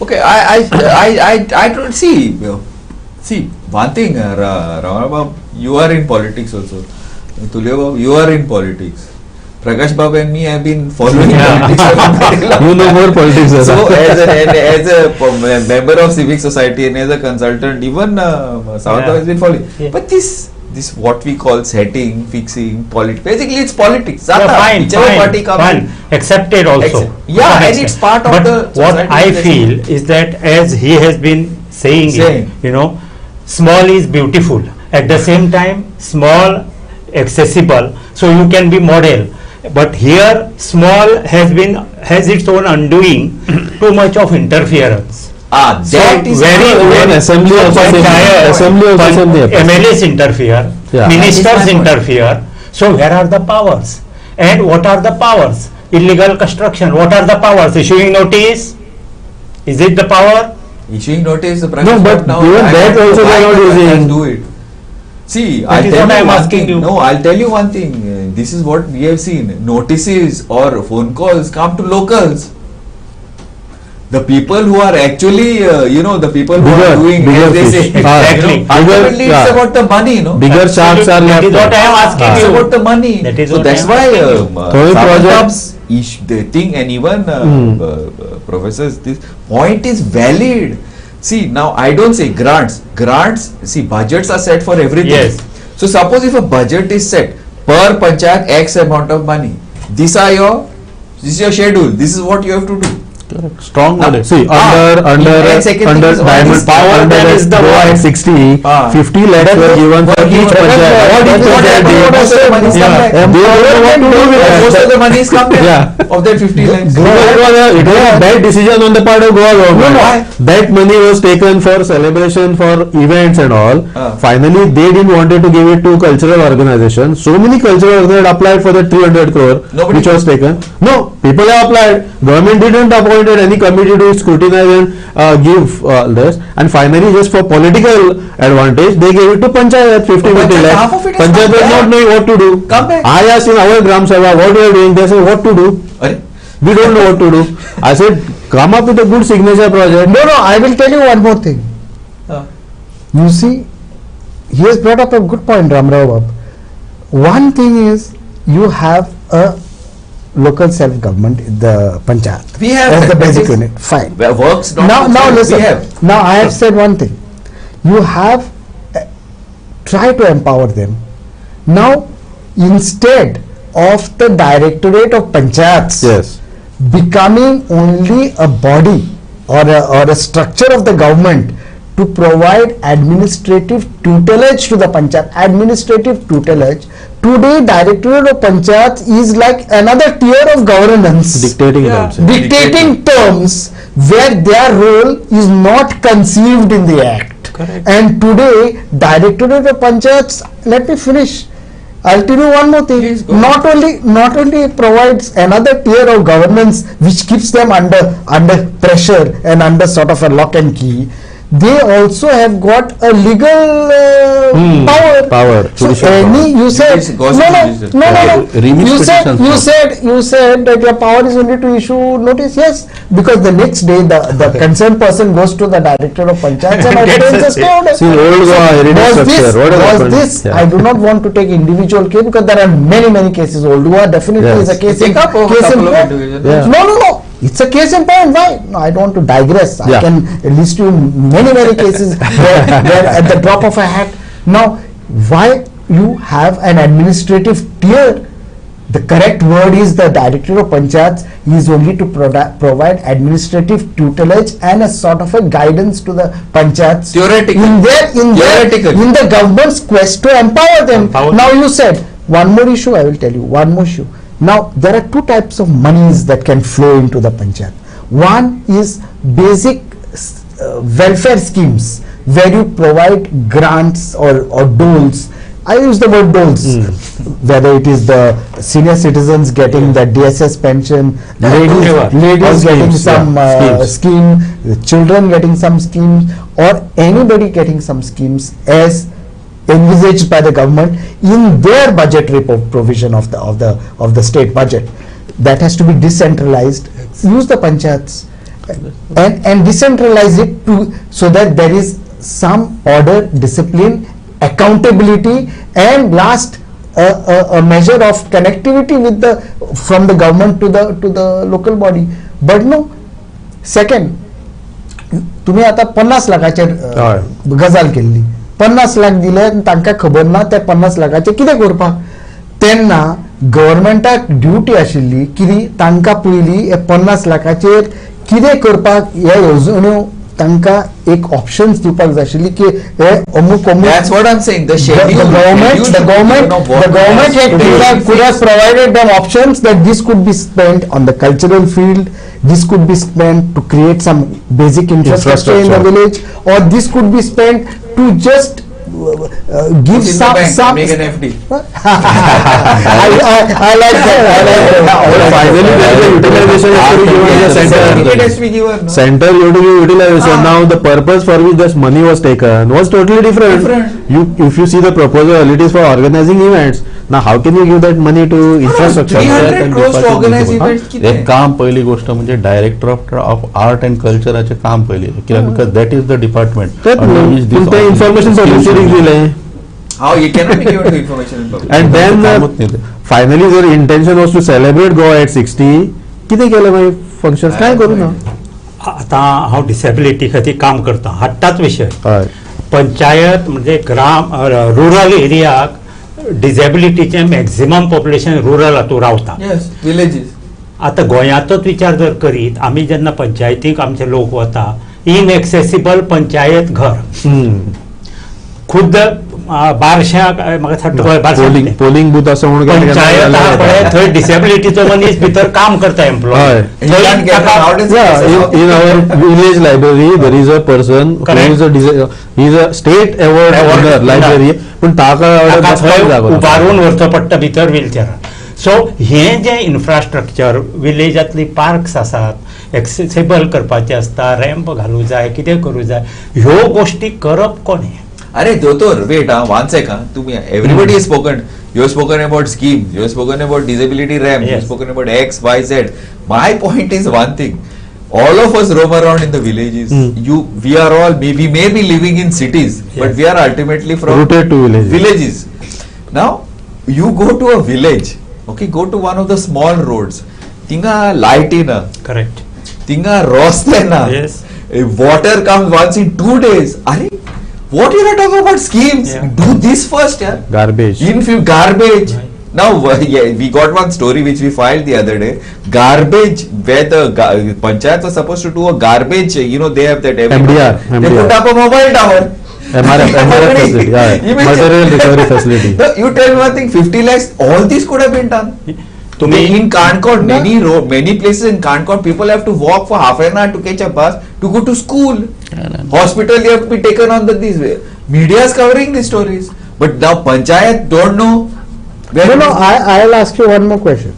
Okay, I don't see. See, one thing, Ramana Babu, you are in politics also. Tulio Babu, you are in politics. Prakash Babu and me have been following politics for a very long You know more politics. So, as a member of civic society and as a consultant, even Samantha has been following. Yeah. But this what we call setting, fixing, politics. Basically, it's politics. Yeah, fine, Whichever party comes in. accepted also. Yeah, To and an it's extent. part of but the what society I that's- feel is that as he has been saying Saying. it, small is beautiful. At the same time, small, accessible, so you can be model. But here, small has its own undoing. Too much of interference. That is very Even assembly also same. Assembly also same thing happens. MLAs interfere, Yeah. ministers That is my point. interfere. So where are the powers? And what are the powers? Illegal construction. What are the powers? Issuing notice? Is it the power? Issuing notice, the No, but now even I that want to also they are buy not the using. and do it. See, That I'll is tell what you I'm one asking thing. you. No, I'll tell you one thing. This is what we have seen. Notices or phone calls come to locals. The people who are actually, the people who are doing, bigger as they say, fish. Exactly. ultimately it's yeah. about the money, Bigger sharks are That left. is what I am asking It's you. about the money. That is So what that's I am why asking Third project- the thing, and even professors, this point is valid. See, now I don't say grants. See, budgets are set for everything. Yes. So suppose if a budget is set per panchayat X amount of money, this is your schedule. This is what you have to do. Strong Now, knowledge. See, under and second thing is all Diamond this Power, power under that is the Goa one. at 60, 50 lakhs were given for each panchayat. What did Most panchayat do? of the money is come back. They don't know what to do with that. Most of the money is come back. Yeah. Of that 50 lakhs. It was a bad decision on the part of Goa government. Why? That money was taken for celebration, for events and all. Finally, they didn't wanted to give it to cultural organizations. So many cultural organizations applied for the 300 crore, Nobody which was taken. No, people have applied. Government didn't appointed any committee to scrutinize and give this. And finally, just for political advantage, they gave it to Panchayat 50 Panchayat, half of lakhs. it is Panchayat come was not back. knowing what to do. Come back. I asked in our Gram Sabha, what we are doing? They said, what to do? Arey, We don't know what to do. I said, come up with a good signature project. No, I will tell you one more thing. You see, he has brought up a good point, Ramrao Bab. One thing is, you have a local self-government, the Panchayat, We have as that. the basic That is- unit. Fine. where works not Now we listen. have. Now I have said one thing. You have try to empower them. Now, instead of the Directorate of Panchayats Yes. becoming only a body or a structure of the government to provide administrative tutelage to the Panchayat, administrative tutelage, today Directorate of Panchayats is like another tier of governance, Dictating it, I would say. dictating terms where their role is not conceived in the act. Correct. And today Directorate of Panchayats, let me finish. I'll tell you one more thing. Please go. Not only provides another tier of governance which keeps them under pressure and under sort of a lock and key, they also have got a legal power. So Judicial any power. you said It goes to judicial. no. Remit You petitions. said that your power is only to issue notice. Yes, because the next day the concerned person goes to the Director of Panchayats and obtains a stay order. See, old Goa heritage structure. What has Was happened? this? Yeah. I do not want to take individual case because there are many cases. Old Goa definitely Yes. is a case in Take up a case in couple of point. individuals. Yeah. No. It's a case in point. Why? No, I don't want to digress. I Yeah. can list you many cases where at the drop of a hat. Now, why you have an administrative tier? The correct word is the Director of Panchayats is only to provide administrative tutelage and a sort of a guidance to the Panchayats Theoretically. Theoretically. in the government's quest to empower them. Empower Now you said one more issue. I will tell you one more issue. Now there are two types of monies that can flow into the Panchayat. One is basic welfare schemes where you provide grants or doles. I use the word doles, whether it is the senior citizens getting the DSS pension, ladies All getting schemes, some schemes. scheme, the children getting some schemes, or anybody getting some schemes as envisaged by the government in their budgetary provision of the state budget. That has to be decentralized. Use the panchayats and decentralize it to so that there is some order, discipline, accountability, and last a measure of connectivity with the from the government to the local body. But no. Second, तुम्ही आता 50 लाखाचेर गजाल केल्ली 50 लाख दिले आनी तांकां खबर ना ते 50 लाखाचे कितें करपाक तेन्ना गव्हर्मेंटाक ड्युटी आशिल्ली की तांकां पयलीं हे 50 लाखाचेर कितें करपाक ह्या येवजण्यो तांकां एक ऑप्शन्स दिवपाक जाय आशिल्ली की हे अमूक That's what I'm saying. The schedule. the government could have provided them options that this could be spent on the cultural field, this could be spent to create some basic infrastructure in the village, or this could be spent to just give some make an FD. I like that. Finally, there is a utilization has to be given to the center. It has to be given. No? Center, you have to give utilization. Now, the purpose for which this money was taken was totally different. If you see the proposal, it is for organizing events. Now, how can you give that money to infrastructure? 300 crores to organize events. किती? एक काम पहिली गोष्ट म्हणजे director of art and कल्चराचे काम पहिले कित्याक because that is the department ते इन्फॉर्मेशन पॉलिसी दिले How you cannot be given to information in public. and then finally their intention was to celebrate Goa at 60. किती केलं मागीर फंक्शन्स काय करू ना आता हांव डिसेबिलिटी खातीर काम करता हाडटाच विशय हय पंचायत म्हणजे ग्राम रुरल एरियाक डिसेबिलिटीचे मॅक्झिमम पॉप्युलेशन रुरल हातूंत रावता Yes, villages. आता गोंयांतोच विचार जर करीत, आमी जेन्ना पंचायतीक आमचे लोक वता, इनएक्सेसिबल पंचायत घर खुद्द बारश्यांक म्हाका दिसता पोलिंग बूथ असं म्हणून पंचायत आहा पळय, थंय डिसेबिलिटीचो मनीस भितर काम करता employ. in our village library there is a person who is a state award winner library, पण ताका उबारून व्हरचो पडटा भितर व्हीलचॅरान. सो हे जे इन्फ्रास्ट्रक्चर विलेजांतली पार्क्स आसात, एक्सेसिबल करपाचे आसता, रॅम्प घालूं जाय, कितें करूं जाय, ह्यो गोश्टी करप कोणें? अरे दोतोर वेट one second, तुम्ही everybody has spoken, you have spoken about schemes, you have spoken about disability ramp, you have spoken about X, Y, Z. My point is one thing, all of us roam around in the villages. We are all, we may be living in cities, but we are ultimately from rooted to villages. Now you go to a village, okay, go to one of the small roads, tinga light in a Correct. tinga rostena, Yes. water comes once in 2 days. Are what you are talking about schemes? Do this first, yeah. Garbage. Garbage. Now, we got one story which we filed the other day. Garbage, where the Panchayat was supposed to do a garbage, they have that MDR. They put up a mobile tower. MRF facility, material recovery facility. No, you tell me one thing, 50 lakhs, all this could have been done. In Concord, many places in Concord, people have to walk for half an hour to catch a bus to go to school. Hospital, you have to be taken on this way. Media is covering these stories, but now Panchayat don't know. No, I'll ask you one more question.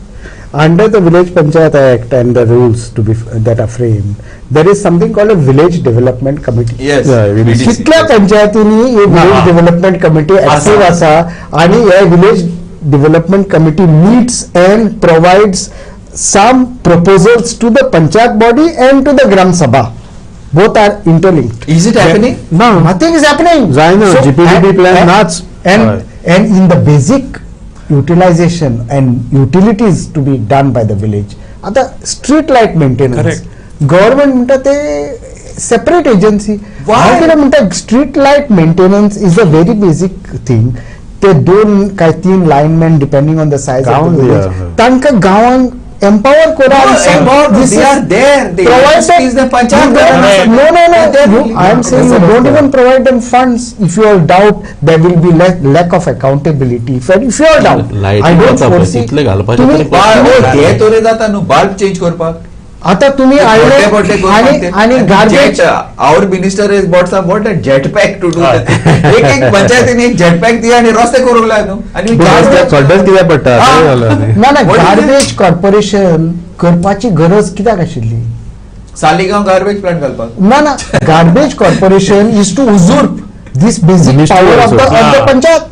Under the Village Panchayat Act and the rules that are framed, there is something called a Village Development Committee. Yes. कितल्या पंचायतींनी Village Development Committee active आसा, आणि हे Village Development Committee meets and provides some proposals to the Panchayat body and to the Gram Sabha. Both are interlinked. Is it happening? No, nothing is happening. GPDP plan and in the basic utilization and utilities to be done by the village. आता street light maintenance. Government म्हणता ते separate agency. Why? म्हणता street light maintenance is a very basic thing. ते 2 काय 3 linemen depending on the size of the village. तांकां गांवांक empower kora. This they are there. They is the Panchayat. No. I am saying you don't even provide them funds. If you are doubt, there will be lack of accountability. If you are doubt, I don't foresee. Bulb change करपाक. आता तुम्ही आणि garbage our minister has bought some jetpack to do that. एक पंचायतीने एक jetpack दिया आणि रस्ते करू लागलो आणि ना गार्बेज कॉर्पोरेशन करपाची गरज कित्याक आशिल्ली? सालिगांव गार्बेज प्लांट घालपाक ना garbage corporation is to usurp this basic power of the panchayat.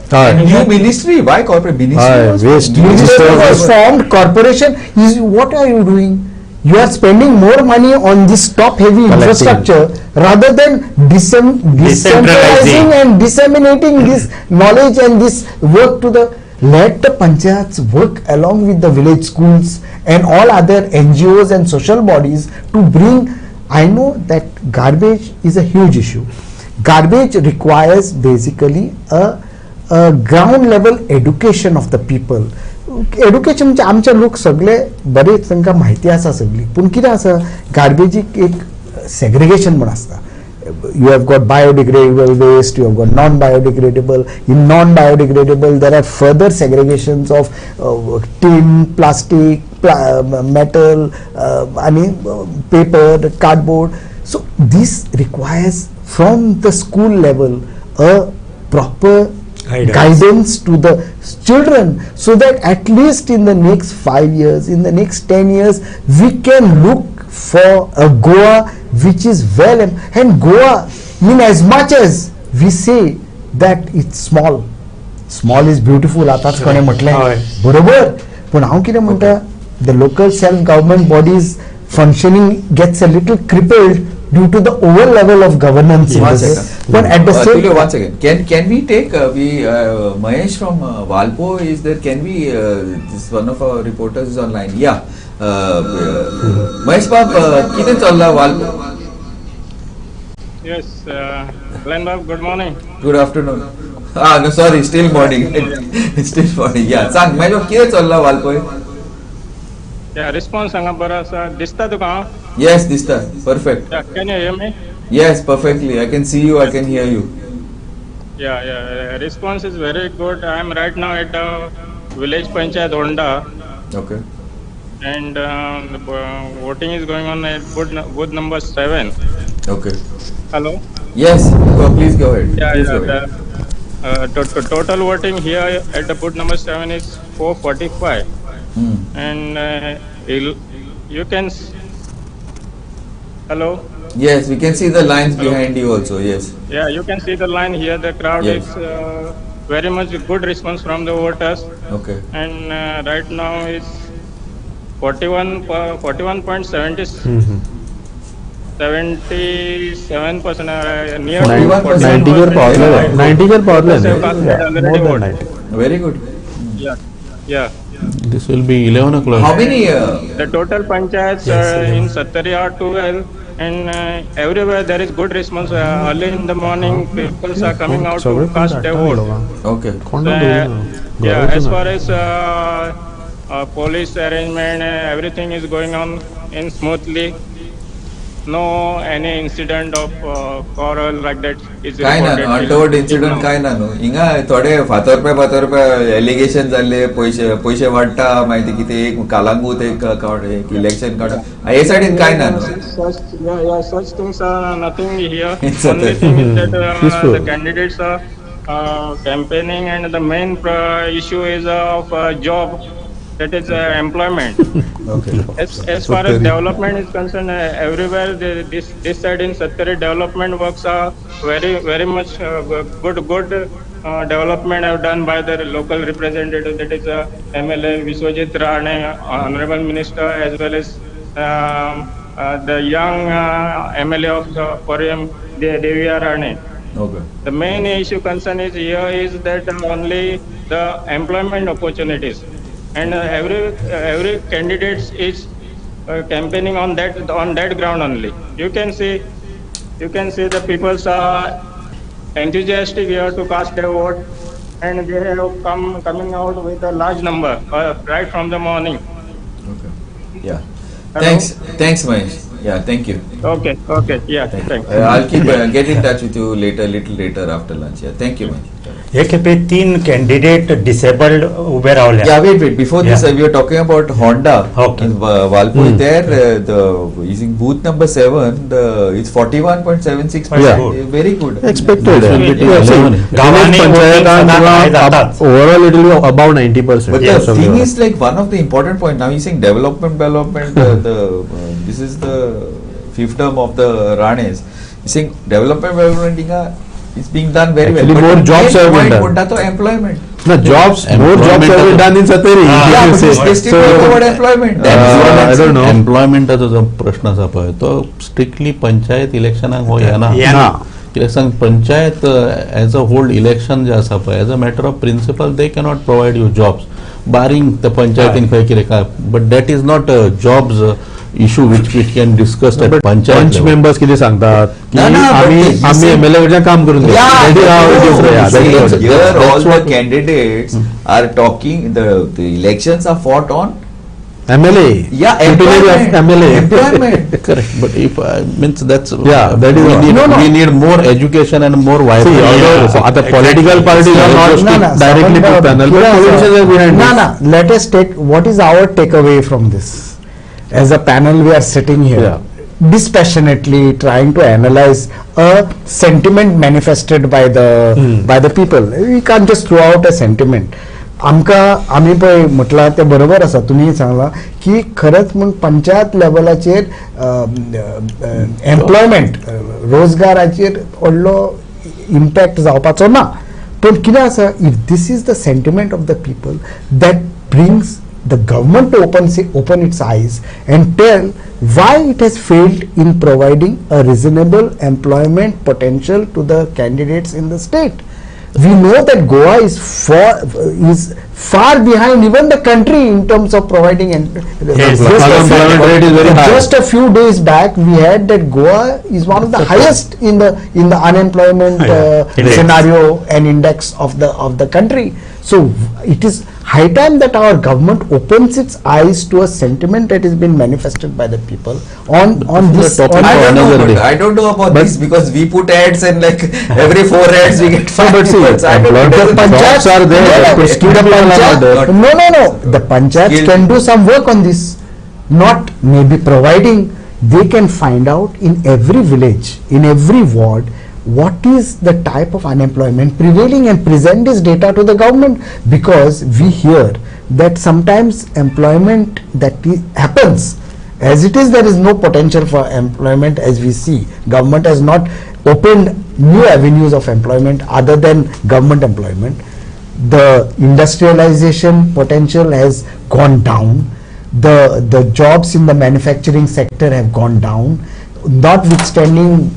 New ministry, why corporate ministry? Ministry was formed, corporation is, what are you doing? You are spending more money on this top heavy infrastructure rather than decentralizing and disseminating this knowledge and this work to the, let the panchayats work along with the village schools and all other NGOs and social bodies to bring. I know that garbage is a huge issue. Garbage requires basically a ground level education of the people. Education म्हणजे आमचे लोक सगळे बरेच तांकां म्हायती आसा सगळी, पूण कितें आसा गार्बेजीक एक सेग्रिगेशन म्हण आसता. You have got biodegradable waste, you have got non-biodegradable. In non-biodegradable, there are further segregations of tin, plastic, metal, paper, cardboard. So this requires from the school level a proper guidance to the children, so that at least in the next 5 years, in the next 10 years, we can look for a Goa which is well, and Goa, in as much as we say that it's small is beautiful, आताच कोणे म्हटलें बरोबर, पण हांव कितें म्हणटा, the local self government bodies functioning gets a little crippled due to the over level of governance. But at the same once again, can we take Mahesh from Valpo is there? Can we this one of our reporters is online. Mahesh Bab, कितें चल्ला Valpo? Yes, Glenn Bab, good morning. Good afternoon. No, sorry, still morning. Still morning. Yeah, सांग Mahesh Bab, कितें चल्ला Valpo? Yeah, response hanga bara sa dista to ka? Yes, Dista. Perfect. Yeah, can you hear me? Yes, perfectly. I can see you, I can hear you. Yeah. Response is very good. I am right now at village Panchayat Honda, Okay. and voting is going on at booth number 7. Okay. Hello? Yes, please go ahead. Please go ahead. Total voting here at the booth number 7 is 445. Hmm. And you can. Hello? Yes, we can see the lines behind you also. Yes. Yeah, you can see the line here. The crowd Yes. is very much good response from the voters. Okay. And right now it's 41.70. 77% near 41%. 90 के पार ले 90 के पार ले already more than voted. 90. Very good. Yeah. This will be 11 o'clock. How many? The total panchayats in Sattari are 12, and everywhere there is good response. Early in the morning, people are coming out to cast their vote. Okay. Yeah, as far as police arrangement, everything is going on in smoothly. No any incident of quarrel like that is काय ना reported. Untoward incident काय ना न्हू हिंगा थोडे फातर रुपया allegation जाल्ले पैसे वाडटा माहिती कितें एक कालांगूत एक इलेक्शन काड हे सायडीन काय ना न्हू Such things are nothing here. It's Only okay. thing is that Peaceful. the candidates are campaigning, and the main issue is of job, that is employment. Okay. As far as development is concerned, everywhere this side in Sattari development works are very much good development have done by the local representative, that is MLA Viswajit Rane, Honorable Minister, as well as the young MLA of Korean, Devya Rane. Okay. The main issue concern is here is that only the employment opportunities, and every candidate is campaigning on that ground only. You can see the people are enthusiastic here to cast their vote, and they have coming out with a large number right from the morning. Okay. Yeah. Hello? Thanks, Mahesh. Yeah, thank you. Okay, yeah, thanks. I'll keep get in touch with you little later after lunch. Yeah, thank you, Mahesh. हे खेपे 3 candidate disabled उभे रावले. Yeah, wait. Before this, Yeah. we were talking about Honda. Okay. In Valpur there, using booth number 7, it's 41.76%. Yeah. Very good. Expected. गावांनी voting सदा high जातात. Overall, it will be above 90%. But Yes, the of thing the- is, like, one of the important point now, he's saying development. This is the fiefdom of the Ranes. He's saying development is being done very Actually, well. more But the jobs main have been point done. would to employment. No, more jobs have been done in Sattari. Yeah, but they still use the word employment. That is what I'm I don't saying. know. एम्प्लॉयमेंटाचो जो प्रश्न आसा पळय तो strictly panchayat इलेक्शनाक हो येना येना. कित्याक सांग panchayat as a whole election जे आसा पळय as a matter of principle they cannot provide you jobs barring the पंचायतीन खंय कितें काय but that is not jobs issue which can discuss at panchayat panch members किती सांगतात की No, but आम्ही you see- एमएलए कडच्यान काम करून घेऊ. Yeah, That is how it is. Yeah, that is how it is. here all That's the what candidates are talking. The elections are fought on. MLA. Yeah, Utility of MLA. Employment. correct but if means that's Yeah, that is we what- need, No, no. we need more education and more See, vibrant although so other political parties are not No, no, directly Saban, put panel, but Kira, politicians are behind no, this. no. Let us take what is our takeaway from this. As a panel, we are sitting here dispassionately trying to analyze a sentiment manifested by the people. We can't just throw out a sentiment. आम्ही पळय म्हटला ते बरोबर आसा तुम्ही सांगला की खरंच म्हण पंचायत लेवलाचेर एम्प्लॉयमेंट रोजगाराचेर व्हडलो इम्पॅक्ट जावपाचो ना पण कितें आसा if this is the sentiment of the people that brings the government to open its eyes and tell why it has failed in providing a reasonable employment potential to the candidates in the state. We know that Goa is far behind even the country in terms of providing Unemployment rate is very high. just a few days back we had that Goa is one of the highest in the unemployment Index. scenario and index of the country. So it is high time that our government opens its eyes to a sentiment that has been manifested by the people on this topic on for another day. I don't know about But- this because we put ads and like every 4 ads we get 5 but see, people. So I don't know. employment It doesn't- jobs are there, but skilled people are not there. No. The panchayats Skilled. can do some work on this. Not maybe providing, they can find out in every village, in every ward, what is the type of unemployment prevailing and present this data to the government, because we hear that sometimes employment that happens as it is, there is no potential for employment. As we see, government has not opened new avenues of employment other than government employment. The industrialization potential has gone down. The jobs in the manufacturing sector have gone down. Notwithstanding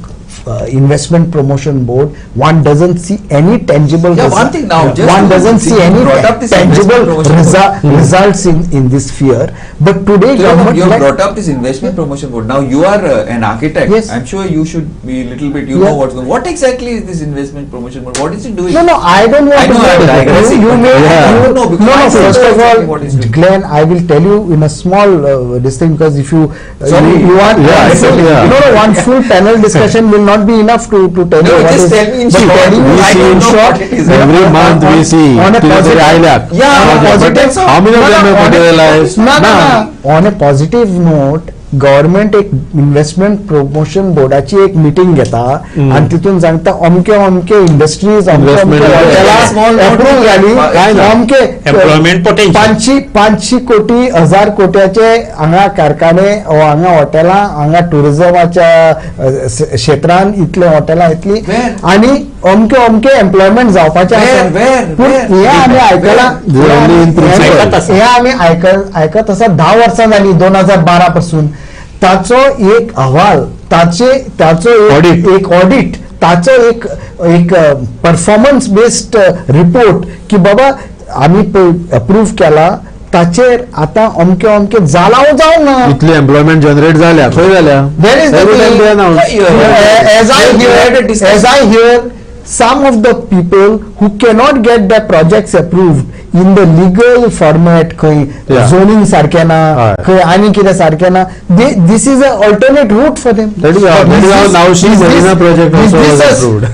investment promotion board, one doesn't see any tangible Yeah, one thing now, just one to doesn't see see, any brought up this tangible investment promotion board. results in this sphere. But today You government have like- brought up this investment promotion board. Now you are an architect. Yes. I'm sure you should be a little bit. You Yeah. know what's going. What exactly is this investment promotion board? What is it doing? No, I don't want I know to I'm go- digressing, You but may, I don't know, because I don't first know of exactly what all, it's doing. Glenn, I will tell you in a small this thing, because if you Sorry. you want Yeah, one full, yeah. no, one full panel discussion will not be enough to tell No, you what just is. tell me in but short. telling you I in don't know short, what it is. you know, Every month we see on a till positive, the ILAC. yeah, on a but positive, that's how many of them have on a- materialized? No. On a positive note, government एक investment promotion बोर्डाची एक meeting घेता आणि तितून सांगता अमके अमके industries Investment approve झाली काय ना? अमके Employment potential. 500 कोटी 1000 कोट्याचे हांगा कारखाने हांगा हॉटेलां हांगा टुरिझमाच्या क्षेत्रांत इतले हॉटेलां येतली Where? आणि अमके अमके एम्प्लॉयमेंट जावपाचे Where? Where? पूण हे आमी आयकलां Only in principle. हे आमी आयकत आसा 10 वर्सां जाली 2012 पासून ताचो एक अहवाल ताचो एक ऑडिट ताचो एक परफॉर्मन्स बेस्ड रिपोर्ट की बाबा आमी अप्रूव्ह केला ताचेर आता अमके अमके जाला जावंक ना इतली एम्प्लॉयमेंट जनरेट जाल्या खंय जाल्या There is the Every time thing. they announce. As I hear, some of the people who cannot get their projects approved in the legal format, Yeah. zoning सारखे ना, Aye. आणि कितें सारखे ना, this is an alternate route for them. That is how- But that is how Naushi Marina project also was approved.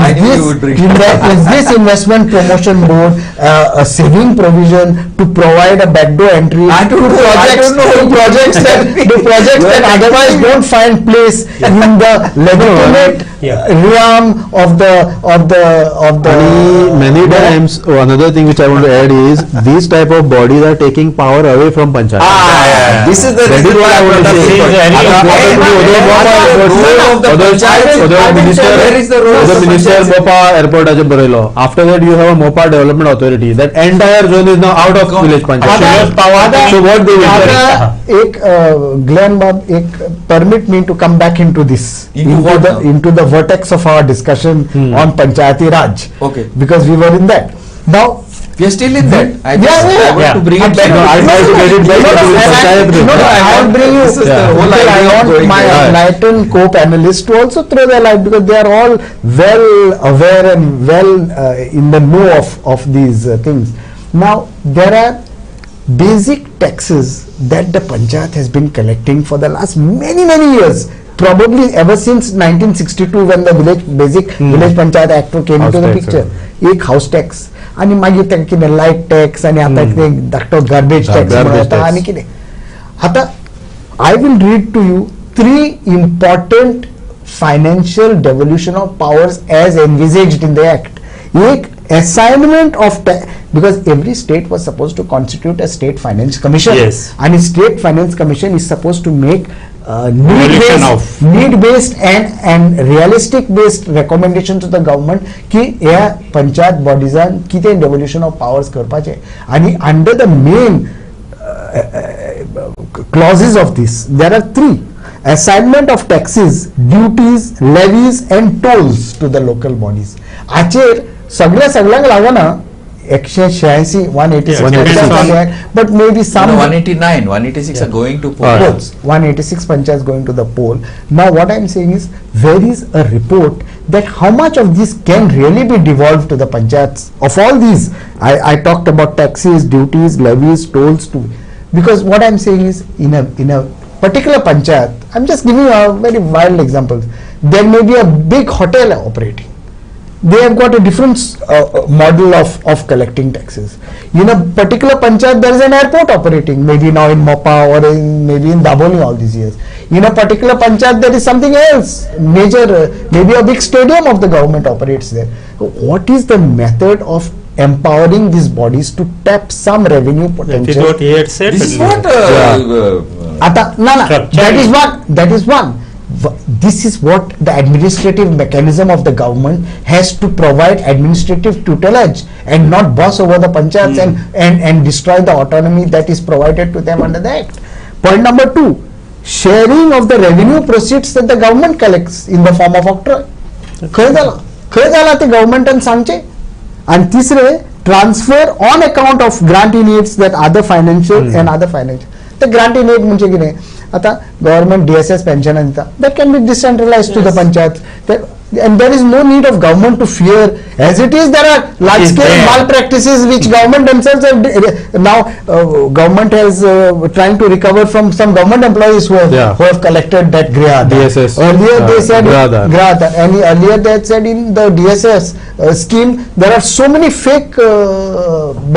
I knew you would bring is this investment promotion board a saving provision to provide a backdoor entry I don't to know. projects, I don't know. to projects that otherwise don't find place in the legitimate realm of the And many times another thing which I want to add is these type of bodies are taking power away from panchayat. This is the That is reason what why I want to This say. is very Other minister Mopa airport aje बरयलो. After that you have a Mopa development authority. That entire zone is now out of village panchayat. So what they will do? एक Glenn Bob, एक permit me to come back into this, Into what now? into the vertex of our discussion on Panchayati Raj. Okay. Because we were in that. Now, We are still in that. I Yeah, just yeah, I want yeah. to bring it back. No, I try to get it back No, to no, panchayat. no, no, I will bring you. This is the Yeah. whole Because I idea of want going my there. enlightened co-panelists to also throw their light, because they are all well aware and well in the know of these things. Now, there are basic taxes that the panchayat has been collecting for the last many years. Probably ever since 1962 when the village panchayat act came House into the tax, picture. एक house tax आणि मागीर ताका कितें light tax आणि आता कितें धाकटो garbage tax Garbage आता tax. आणि कितें आता I will read to you 3 important financial devolution of powers as envisaged in the act. एक assignment of because every state was supposed to constitute a state finance commission. Yes. And state finance commission is supposed to make Evaluation need based and realistic based recommendation to the government की ह्या पंचायत बॉडीजान कितें devolution of powers करपाचे आणि under the main clauses of this there are 3: assignment of taxes, duties, levies and tolls to the local bodies. हाचेर सगळ्यांक लागना 186 186. but maybe some 189, 186 are going to polls. 186 panchayats going to the poll. Now what I'm saying is, there is a report that how much of this can really be devolved to the panchayats. Of all these, I talked about taxes, duties, levies, tolls too. Because what I'm saying is, in a particular panchayat, I'm just giving a very wild example. There may be a big hotel operating. They have got a different model of collecting taxes. In a particular panchayat, there is an airport operating, maybe now in Mopa or maybe in Daboli all these years. In a particular panchayat, there is something else, major, maybe a big stadium of the government operates there. What is the method of empowering these bodies to tap some revenue potential? That is what he had said. This is what that is one. This is what the administrative mechanism of the government has to provide administrative tutelage and not boss over the panchayats and destroy the autonomy that is provided to them under the act. Point number 2, sharing of the revenue proceeds that the government collects in the form of octroi. खंय जाला ते गव्हर्नमेंटान सांगचे. आणि तिसरे, transfer on account of grant in aids that other financial and other financial. तर grant in aid म्हणजे कितें, आता गव्हर्नमेंट DSS पेन्शनां दिता, that can be decentralise to the panchayat. And there is no need of government to fear. As it is, there are large scale malpractices which government themselves have now. Government has trying to recover from some government employees who have collected that grey DSS. Earlier they said Grada, and earlier they had said in the DSS scheme there are so many fake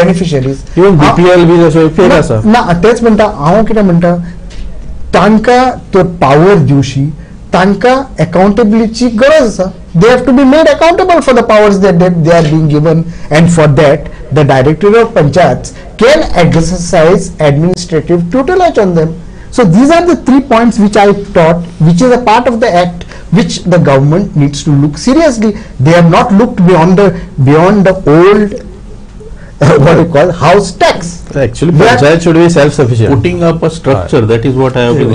beneficiaries. Even BPL बी जसो fake आसा. ना तेच म्हणटा हांव कितें म्हणटा, तांकां तो पावर दिवशी तांकां अकाउंटेबिलिटीची गरज आसा. They have to be made accountable for the powers that they are being given, and for that the Directorate of Panchayats can exercise administrative tutelage on them. So these are the 3 points which I thought, which is a part of the act which the government needs to look seriously. They have not looked beyond the old what we call house tax. Actually, panchayat should be self-sufficient. Putting up a structure, that is what I have been.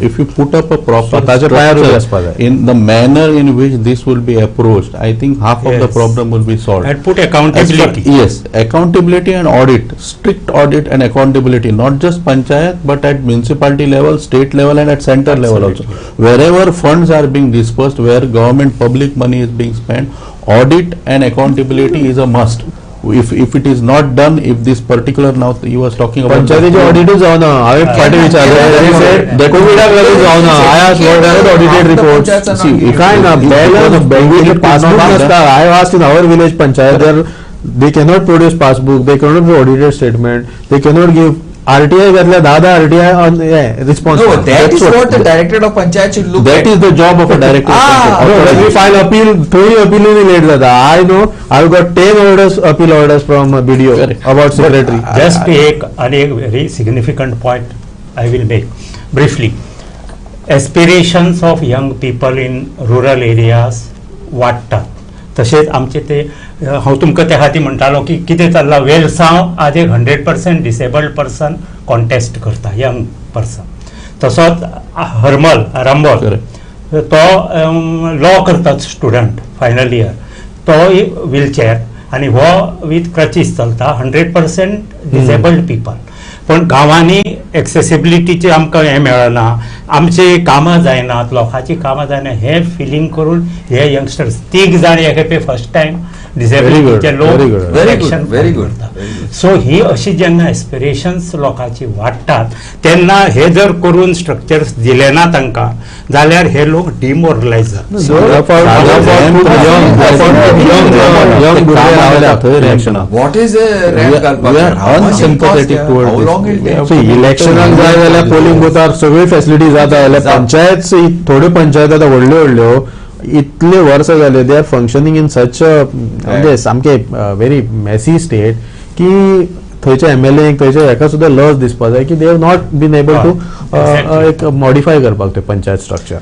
If you put up a proper structure in the manner in which this will be approached, I think half of the problem will be solved. And put accountability. Yes, accountability and audit, strict audit and accountability, not just panchayat but at municipality level, state level and at center level also. Wherever funds are being dispersed, where government public money is being spent, audit and accountability is a must. If it is not done, if this particular, now you was talking about पंचायतीचे audit जाऊ ना. हांवें फाटी विचारलें कोविडाक लागून जाऊ ना. I asked what are the audited reports. See, काय ना, balance passbook नसता. I asked in our village panchayat, they cannot produce passbook, they cannot do audited statement, they cannot give RTI घातल्या 10 RTI on response. No, that is what the Directorate of Panchayat should look at. That is the job of a director. When we file appeal, थोडी appeal late जाता. I know, I've got 10 appeal orders from BDO about secretary. Just a very significant point I will make briefly. Aspirations of young people in rural areas वाडटात. तशेंच आमचे ते हांव तुमकां त्या खातीर म्हणटालो की कितें चल्लां, वेलसांव आज एक 100% डिसेबल्ड पर्सन कॉन्टेस्ट करता, यंग पर्सन. तसोच हरमल रामबोल तो लॉ करता स्टुडंट फायनल इयर, तो व्हीलचेअर आनी हो विथ क्रचीस चलता, 100% डिसेबल्ड पीपल. पण गांवांनी एक्सेसिबिलिटीचे आमकां हें मेळना, आमची कामां जायनात, लोकांची कामां जायना, हें फिलींग करून हे यंगस्टर्स 3 जाण एकेपे फर्स्ट टायम डिसेबिलिटीचे लोक इलेक्शन करता. सो ही अशी जेन्ना एस्पिरेशन्स लोकांची वाडटात तेन्ना हे जर करून स्ट्रक्चर्स दिले ना तांकां जाल्यार हे लोक डिमोरलायज जातात. What is a ramp? We are unsympathetic towards this. इलेक्शनाक जाय जाल्यार पोलिंग बुथार सगळी फॅसिलिटी जाता जाल्यार पंचायत, थोड्यो पंचायत आतां व्हडल्यो व्हडल्यो इतले वर्सां जाले, दे आर फंक्शनींग इन सच म्हणजे सामके व्हेरी मेसी स्टेट की थंयच्या MLA थंयच्या हेका सुद्दां लज दिसपा जाय की they have not been able to एक मॉडिफाय करपाक ते panchayat structure.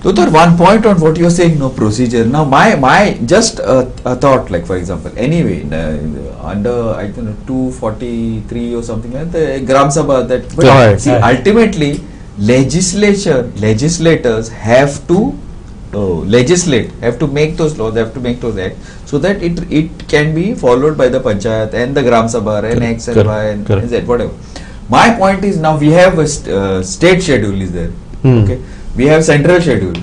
Tutar, one point on what you're saying, no procedure. Now, my just a thought, like for example, anyway, under I don't know 243 or something like that, the Gram Sabha that. But see, ultimately, legislators have to legislate, have to make those laws, have to make those acts, so that it can be followed by the Panchayat and the Gram Sabha and X and Y and Z, whatever. My point is, now we have a state schedule is there. Okay, we have central schedule.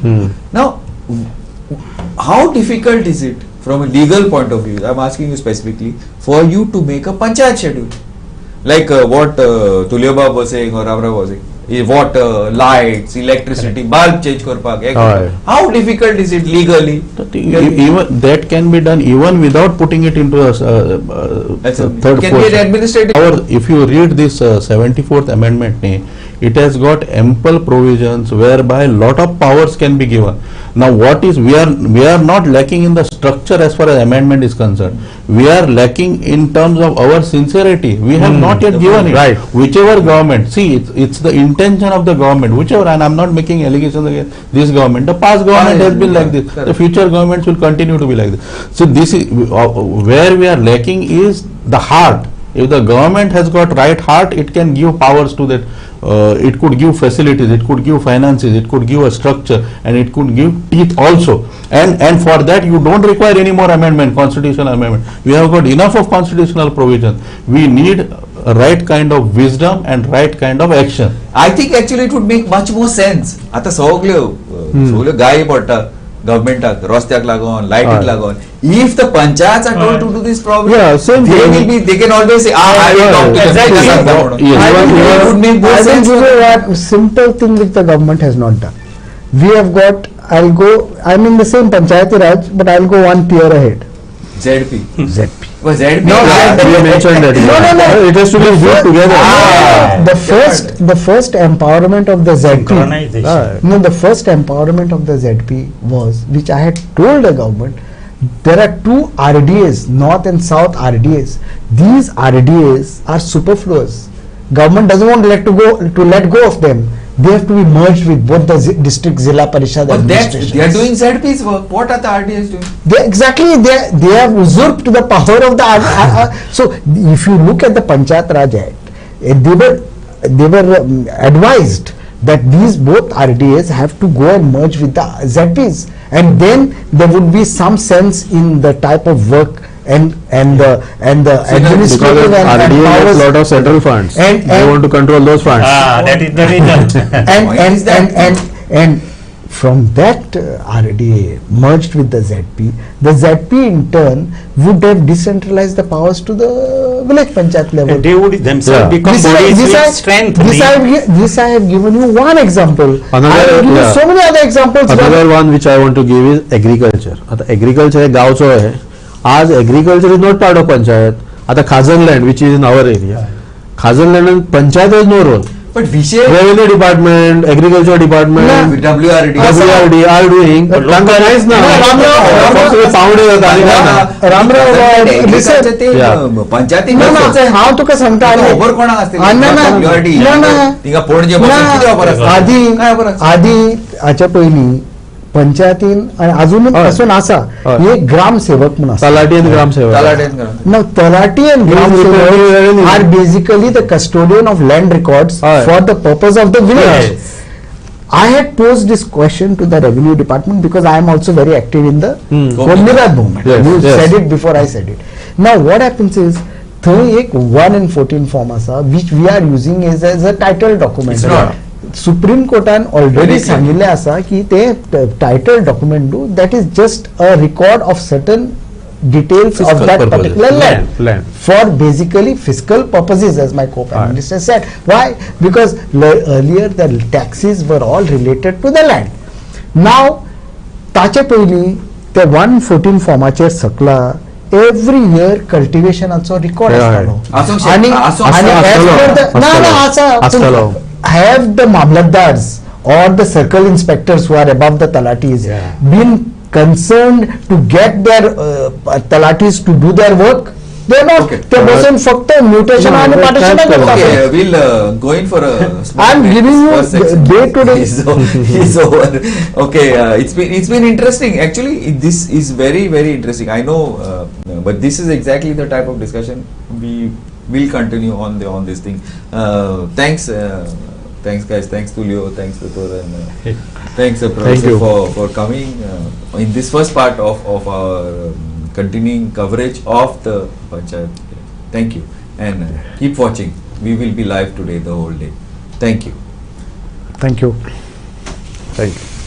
Now, how difficult is it from a legal point of view? I'm asking you specifically for you to make a Panchayat schedule, like what Tulyabab was saying or Ramra was saying. Water, lights, electricity, bulb change karpak. How difficult is it legally? Even that can be done even without putting it into a third can be an administrative. If you read this 74th amendment, it has got ample provisions whereby lot of powers can be given. Now, what is we are not lacking in the structure as far as amendment is concerned. We are lacking in terms of our sincerity. We have not yet given it. Right. Whichever government, see, it's the intention of the government. Whichever, and I'm not making allegations against this government. The past government has been like this. The future governments will continue to be like this. So this is where we are lacking is the heart. If the government has got right heart, it can give powers to that. It could give facilities, it could give finances, it could give a structure, and it could give teeth also. And for that, you don't require any more amendment, constitutional amendment. We have got enough of constitutional provision. We need a right kind of wisdom and right kind of action. I think actually it would make much more sense. आता सगळे गायी पडटा government रस्त्याक लागून, lighting लागून. If the panchayats are told to do this problem, they can always say, I will talk to exactly. I would make more sense. What simple thing which the government has not done. We have got, I'm in the same Panchayati Raj, but I'll go one tier ahead. ZP. No, we mentioned that. No. It has to be viewed together. The first empowerment of the ZP. Synchronization. No, the first empowerment of the ZP was, which I had told the government, there are two RDAs, North and South RDAs. These RDAs are superfluous. Government doesn't want to let go of them. They have to be merged with both the district Zilla Parishad administrations. They are doing ZP's work. What are the RDAs doing? They have usurped the power of the so if you look at the Panchayat Raj Act, they were advised that these both RDAs have to go and merge with the ZPs, and then there would be some sense in the type of work and the administrative and RDA has lot of central funds, and they want to control those funds. That is the reason. and from that RDA merged with the ZP in turn would have decentralized the powers to the village panchayat level. They would themselves become bodies with strength. This I have given you one example. I have given you so many other examples. Another one which I want to give is agriculture. आता agriculture हे गावचो आहे. आज agriculture is not part of panchayat. आता खाजन land which is in our area. खाजन land and panchayat has no role. But Vishay, revenue department, agriculture department, WRD are doing. पंचायती हांव तुका सांगता आधी हाच्या पयलीं पंचायतीन अजून पासून आसा एक ग्रामसेवक म्हणून तलाटी and ग्रामसेवक. Now तलाटी and ग्रामसेवक are basically the custodian of land records for the purpose of the village. I had posed this question to the revenue department because I am also very active in the Nirad movement. You said it before I said it. Now what happens is थंय एक 1 in 14 form आसा which we are using as a title document. Supreme Courtan already सांगिल्लें आसा की ते title document do that is just a record of certain details fiscal of that purposes. Particular land for basically fiscal purposes, as my co-prime minister said. Why? Because earlier the taxes were all related to the land. Now ताचे पयलीं ते 114 फॉर्माचेर सकला every year cultivation also record have the mamlatdars or the circle inspectors who are above the talatis been concerned to get their talatis to do their work? They are not. They bosson फक्त mutation and partition करतात. We'll go in for a I'm giving you day to day. Is over. Okay, it's been interesting. Actually, this is very interesting. I know, but this is exactly the type of discussion we will continue on this thing. Thanks, Thanks, guys. Thanks, Tulio. Thanks, Vitor. And Hey. thanks, Thank Professor, you. for coming in this first part of our continuing coverage of the Panchayat. Thank you. And keep watching. We will be live today the whole day. Thank you. Thank you. Thank you.